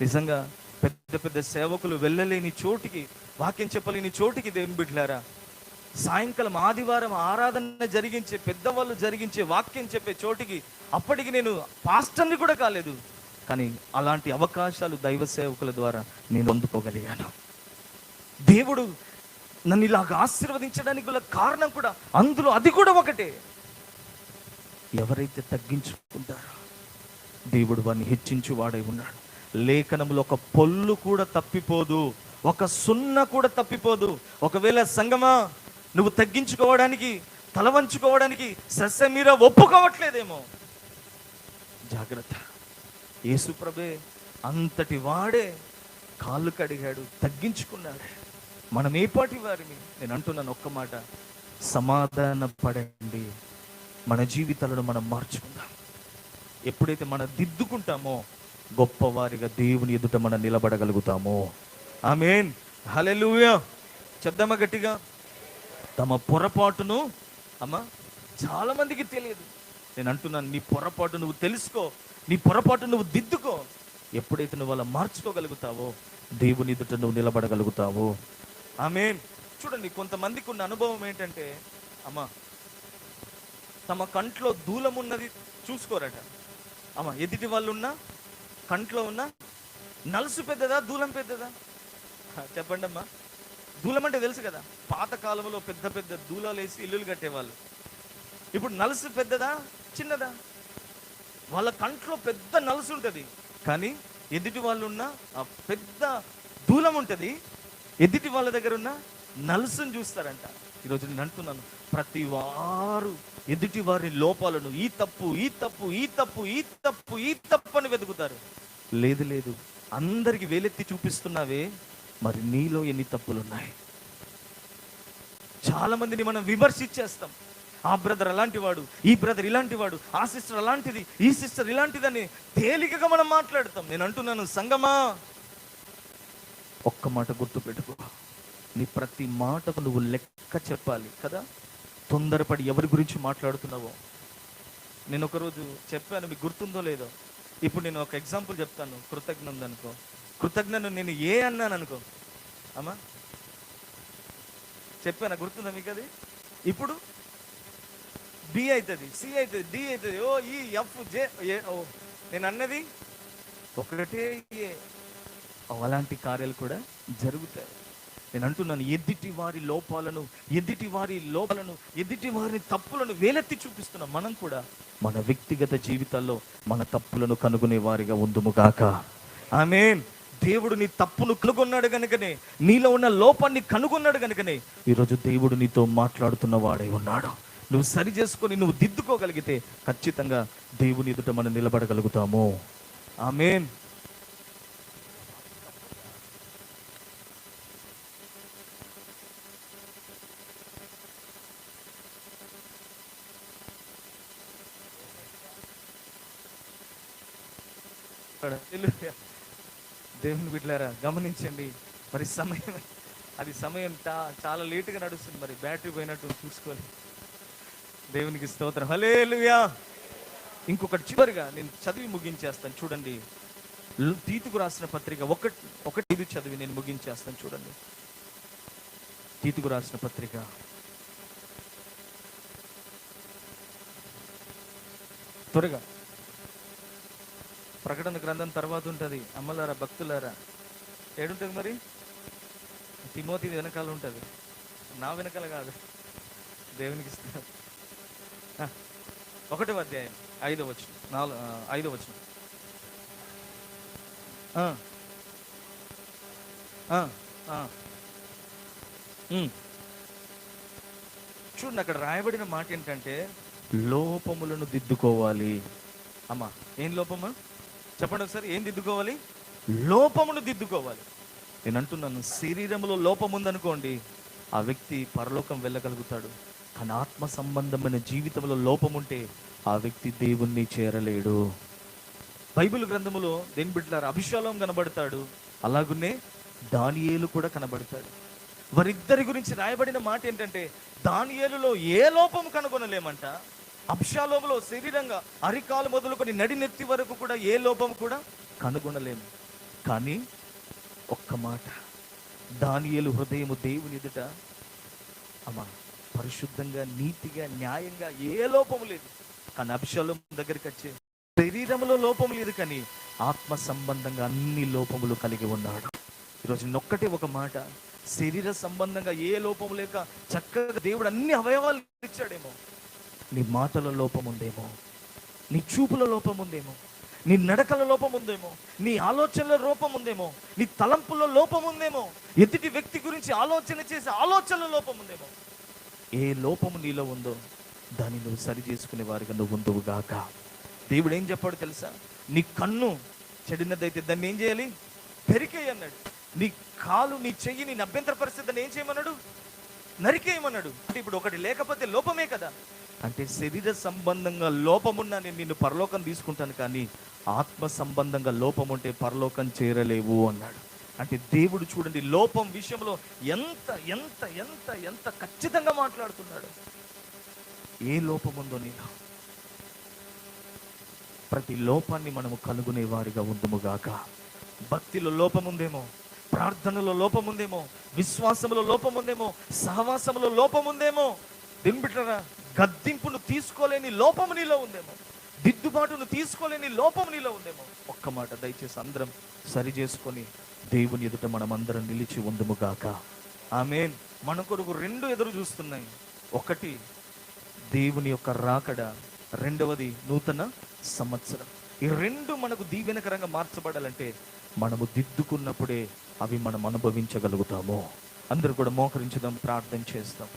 నిజంగా పెద్ద పెద్ద సేవకులు వెళ్ళలేని చోటికి, వాక్యం చెప్పలేని చోటికి దేవుని బిడ్డలారా, సాయంకాలం ఆదివారం ఆరాధన జరిగించే పెద్దవాళ్ళు జరిగించే వాక్యం చెప్పే చోటికి, అప్పటికి నేను పాస్టర్ని కూడా కాలేదు, కానీ అలాంటి అవకాశాలు దైవ సేవకుల ద్వారా నేను అందుకోగలిగాను. దేవుడు నన్ను ఇలాగ ఆశీర్వదించడానికి గల కారణం కూడా అందులో అది కూడా ఒకటే. ఎవరైతే తగ్గించుకుంటారో దేవుడు వారిని హెచ్చించు వాడై ఉన్నాడు. లేఖనములో ఒక పొల్లు కూడా తప్పిపోదు, ఒక సున్న కూడా తప్పిపోదు. ఒకవేళ సంగమా నువ్వు తగ్గించుకోవడానికి, తల వంచుకోవడానికి సస్యమీర ఒప్పుకోవట్లేదేమో, జాగ్రత్త. యేసుప్రభే అంతటి వాడే కాళ్ళు కడిగాడు, తగ్గించుకున్నాడు. మనం ఏ పాటి వారిని? నేను అంటున్నాను ఒక్క మాట, సమాధాన పడండి. మన జీవితాలను మనం మార్చుకుందాం. ఎప్పుడైతే మనం దిద్దుకుంటామో గొప్పవారిగా దేవుని ఎదుట మనం నిలబడగలుగుతామో. ఆమేన్, హల్లెలూయా. చెప్దామా గట్టిగా? తమ పొరపాటును అమ్మా చాలా మందికి తెలియదు. నేను అంటున్నాను, నీ పొరపాటు నువ్వు తెలుసుకో, నీ పొరపాటు నువ్వు దిద్దుకో. ఎప్పుడైతే నువ్వు అలా మార్చుకోగలుగుతావో దేవుని ఎదుట నువ్వు నిలబడగలుగుతావు. ఆమేన్. చూడండి, కొంతమందికి ఉన్న అనుభవం ఏంటంటే, అమ్మా తమ కంట్లో దూలం ఉన్నది చూసుకోరట. అమ్మా ఎదుటి వాళ్ళు ఉన్న కంట్లో ఉన్న నలుసు పెద్దదా దూలం పెద్దదా? చెప్పండి అమ్మా. దూలం అంటే తెలుసు కదా, పాత కాలంలో పెద్ద పెద్ద దూలాలు వేసి ఇల్లులు కట్టేవాళ్ళు. ఇప్పుడు నలుసు పెద్దదా చిన్నదా? వాళ్ళ కంట్లో పెద్ద నలుసు ఉంటుంది, కానీ ఎదుటి వాళ్ళు ఉన్న ఆ పెద్ద దూలం ఉంటుంది. ఎదుటి వాళ్ళ దగ్గర ఉన్న నలుసుని చూస్తారంట. ఈరోజు నేను అంటున్నాను, ప్రతి వారు ఎదుటి వారి లోపాలను ఈ తప్పు ఈ తప్పు ఈ తప్పు ఈ తప్పు ఈ తప్పు అని వెతుకుతారు. లేదు లేదు, అందరికి వేలెత్తి చూపిస్తున్నావే, మరి నీలో ఎన్ని తప్పులున్నాయి? చాలా మందిని మనం విమర్శించేస్తాం. ఆ బ్రదర్ అలాంటి వాడు, ఈ బ్రదర్ ఇలాంటి వాడు, ఆ సిస్టర్ అలాంటిది, ఈ సిస్టర్ ఇలాంటిదని తేలికగా మనం మాట్లాడతాం. నేను అంటున్నాను, సంగమా, ఒక్క మాట గుర్తుపెట్టుకో, నీ ప్రతి మాటకు నువ్వు లెక్క చెప్పాలి కదా. తొందరపడి ఎవరి గురించి మాట్లాడుతున్నావో. నేను ఒకరోజు చెప్పాను, మీకు గుర్తుందో లేదో. ఇప్పుడు నేను ఒక ఎగ్జాంపుల్ చెప్తాను. కృతజ్ఞత అనుకో, కృతజ్ఞను నేను ఏ అన్నాను అనుకో, అమ్మా చెప్పాను, గుర్తుందా మీకు అది? ఇప్పుడు బి అవుతుంది, సి అవుతుంది, డి అవుతుంది, ఓ ఈ ఎఫ్ జే ఏ, ఓ నేను అన్నది ఒకటే ఏ. అలాంటి కార్యాలు కూడా జరుగుతాయి. నేను అంటున్నాను, ఎదుటి వారి లోపాలను, ఎదుటి వారి తప్పులను వేలెత్తి చూపిస్తున్నాం. మనం కూడా మన వ్యక్తిగత జీవితాల్లో మన తప్పులను కనుగొనే వారిగా ఉందుము గాక. ఆమేన్. దేవుడు నీ తప్పును కనుగొన్నాడు కనుకనే, నీలో ఉన్న లోపాన్ని కనుగొన్నాడు కనుకనే ఈరోజు దేవుడు నీతో మాట్లాడుతున్న వాడై ఉన్నాడు. నువ్వు సరి చేసుకొని నువ్వు దిద్దుకోగలిగితే ఖచ్చితంగా దేవుని ఎదుట మనం నిలబడగలుగుతాము. ఆమేన్. దేవుని బిడ్డలారా, గమనించండి. మరి సమయం చాలా లేటుగా నడుస్తుంది. మరి బ్యాటరీ పోయినట్టు చూసుకోవాలి. దేవునికి స్తోత్రం. హల్లెలూయా. ఇంకొకటి చివరిగా నేను చదివి ముగించేస్తాను. చూడండి, తీతుకు రాసిన పత్రిక 1:5 చదివి నేను ముగించేస్తాను. చూడండి, తీతుకు రాసిన పత్రిక త్వరగా. ప్రకటన గ్రంథం తర్వాత ఉంటుంది. అమ్మలారా, భక్తులారా, ఏడుంటుంది మరి? తిమోతి వెనకాల ఉంటుంది, నా వెనకాల కాదు. దేవునికి 1వ అధ్యాయం 5వ వచనం, 5వ వచనం. చూడండి, అక్కడ రాయబడిన మాట ఏంటంటే లోపములను దిద్దుకోవాలి. అమ్మా, ఏం లోపమా చెప్పండి ఒకసారి. ఏం దిద్దుకోవాలి? లోపమును దిద్దుకోవాలి. నేను అంటున్నాను, శరీరంలో లోపం ఉందనుకోండి, ఆ వ్యక్తి పరలోకం వెళ్ళగలుగుతాడు. కానీ ఆత్మ సంబంధమైన జీవితంలో లోపం ఉంటే ఆ వ్యక్తి దేవుణ్ణి చేరలేడు. బైబిల్ గ్రంథములో దేని బిడ్డలారా, అభిషాలోం కనబడతాడు, అలాగునే దానియేలు కూడా కనబడతాడు. వారిద్దరి గురించి రాయబడిన మాట ఏంటంటే, దానియేలులో ఏ లోపం కనుగొనలేమంట, అబ్షాలోములో శరీరంగా అరికాలు మొదలుకొని నడినెత్తి వరకు కూడా ఏ లోపం కూడా కనుగొనలేము. కానీ ఒక్క మాట, దానియేలు హృదయము దేవుని ఎదుట అమ్మా పరిశుద్ధంగా, నీతిగా, న్యాయంగా, ఏ లోపము లేదు. కానీ అబ్షాలోం దగ్గరికి వచ్చే శరీరంలో లోపం లేదు, కానీ ఆత్మ సంబంధంగా అన్ని లోపములు కలిగి ఉన్నాడు. ఈరోజు నొక్కటే ఒక మాట, శరీర సంబంధంగా ఏ లోపము లేక చక్కగా దేవుడు అన్ని అవయవాలు ఇచ్చాడేమో, నీ మాటల లోపం ఉందేమో, నీ చూపుల లోపం ఉందేమో, నీ నడకల లోపం ఉందేమో, నీ ఆలోచనల లోపం ఉందేమో, నీ తలంపుల లోపం ఉందేమో, ఎదుటి వ్యక్తి గురించి ఆలోచన చేసే ఆలోచనల లోపం ఉందేమో. ఏ లోపము నీలో ఉందో దాన్ని నువ్వు సరి చేసుకునే వారిగా నువ్వు ఉందువు గాక. దేవుడు ఏం చెప్పాడు తెలుసా? నీ కన్ను చెడినదైతే దాన్ని ఏం చేయాలి? పెరికేయి అన్నాడు. నీ కాలు, నీ చెయ్యి, నీ అభ్యంతర పరిస్థితిని ఏం చేయమన్నాడు? నరికేయమన్నాడు. అంటే ఇప్పుడు ఒకటి లేకపోతే లోపమే కదా. అంటే శరీర సంబంధంగా లోపమున్నా నేను నిన్ను పరలోకం తీసుకుంటాను, కానీ ఆత్మ సంబంధంగా లోపం ఉంటే పరలోకం చేరలేవు అన్నాడు. అంటే దేవుడు చూడండి, లోపం విషయంలో ఎంత ఎంత ఎంత ఎంత ఖచ్చితంగా మాట్లాడుతున్నాడు. ఏ లోపం ఉందో నీలో, ప్రతి లోపాన్ని మనము కనుగొనే వారిగా ఉందుముగాక. భక్తిలో లోపం ఉందేమో, ప్రార్థనలో లోపం ఉందేమో, విశ్వాసంలో లోపం ఉందేమో, సహవాసంలో లోపం ఉందేమో, దింబిట్లరా గద్దింపును తీసుకోలేని లోపము నీలో ఉందేమో, దిద్దుబాటును తీసుకోలేని లోపము నీలో ఉందేమో. ఒక్క మాట దయచేసి అందరం సరి చేసుకొని దేవుని ఎదుట మనం అందరం నిలిచి ఉందుముగాక. ఆమేన్. మన కొరకు 2 ఎదురు చూస్తున్నాయి. ఒకటి దేవుని యొక్క రాకడ, రెండవది నూతన సంవత్సరం. ఈ 2 మనకు దీవెనకరంగా మార్చబడాలంటే మనము దిద్దుకున్నప్పుడే అవి మనం అనుభవించగలుగుతాము. అందరూ కూడా మోకరించుదాం, ప్రార్థన చేస్తాం.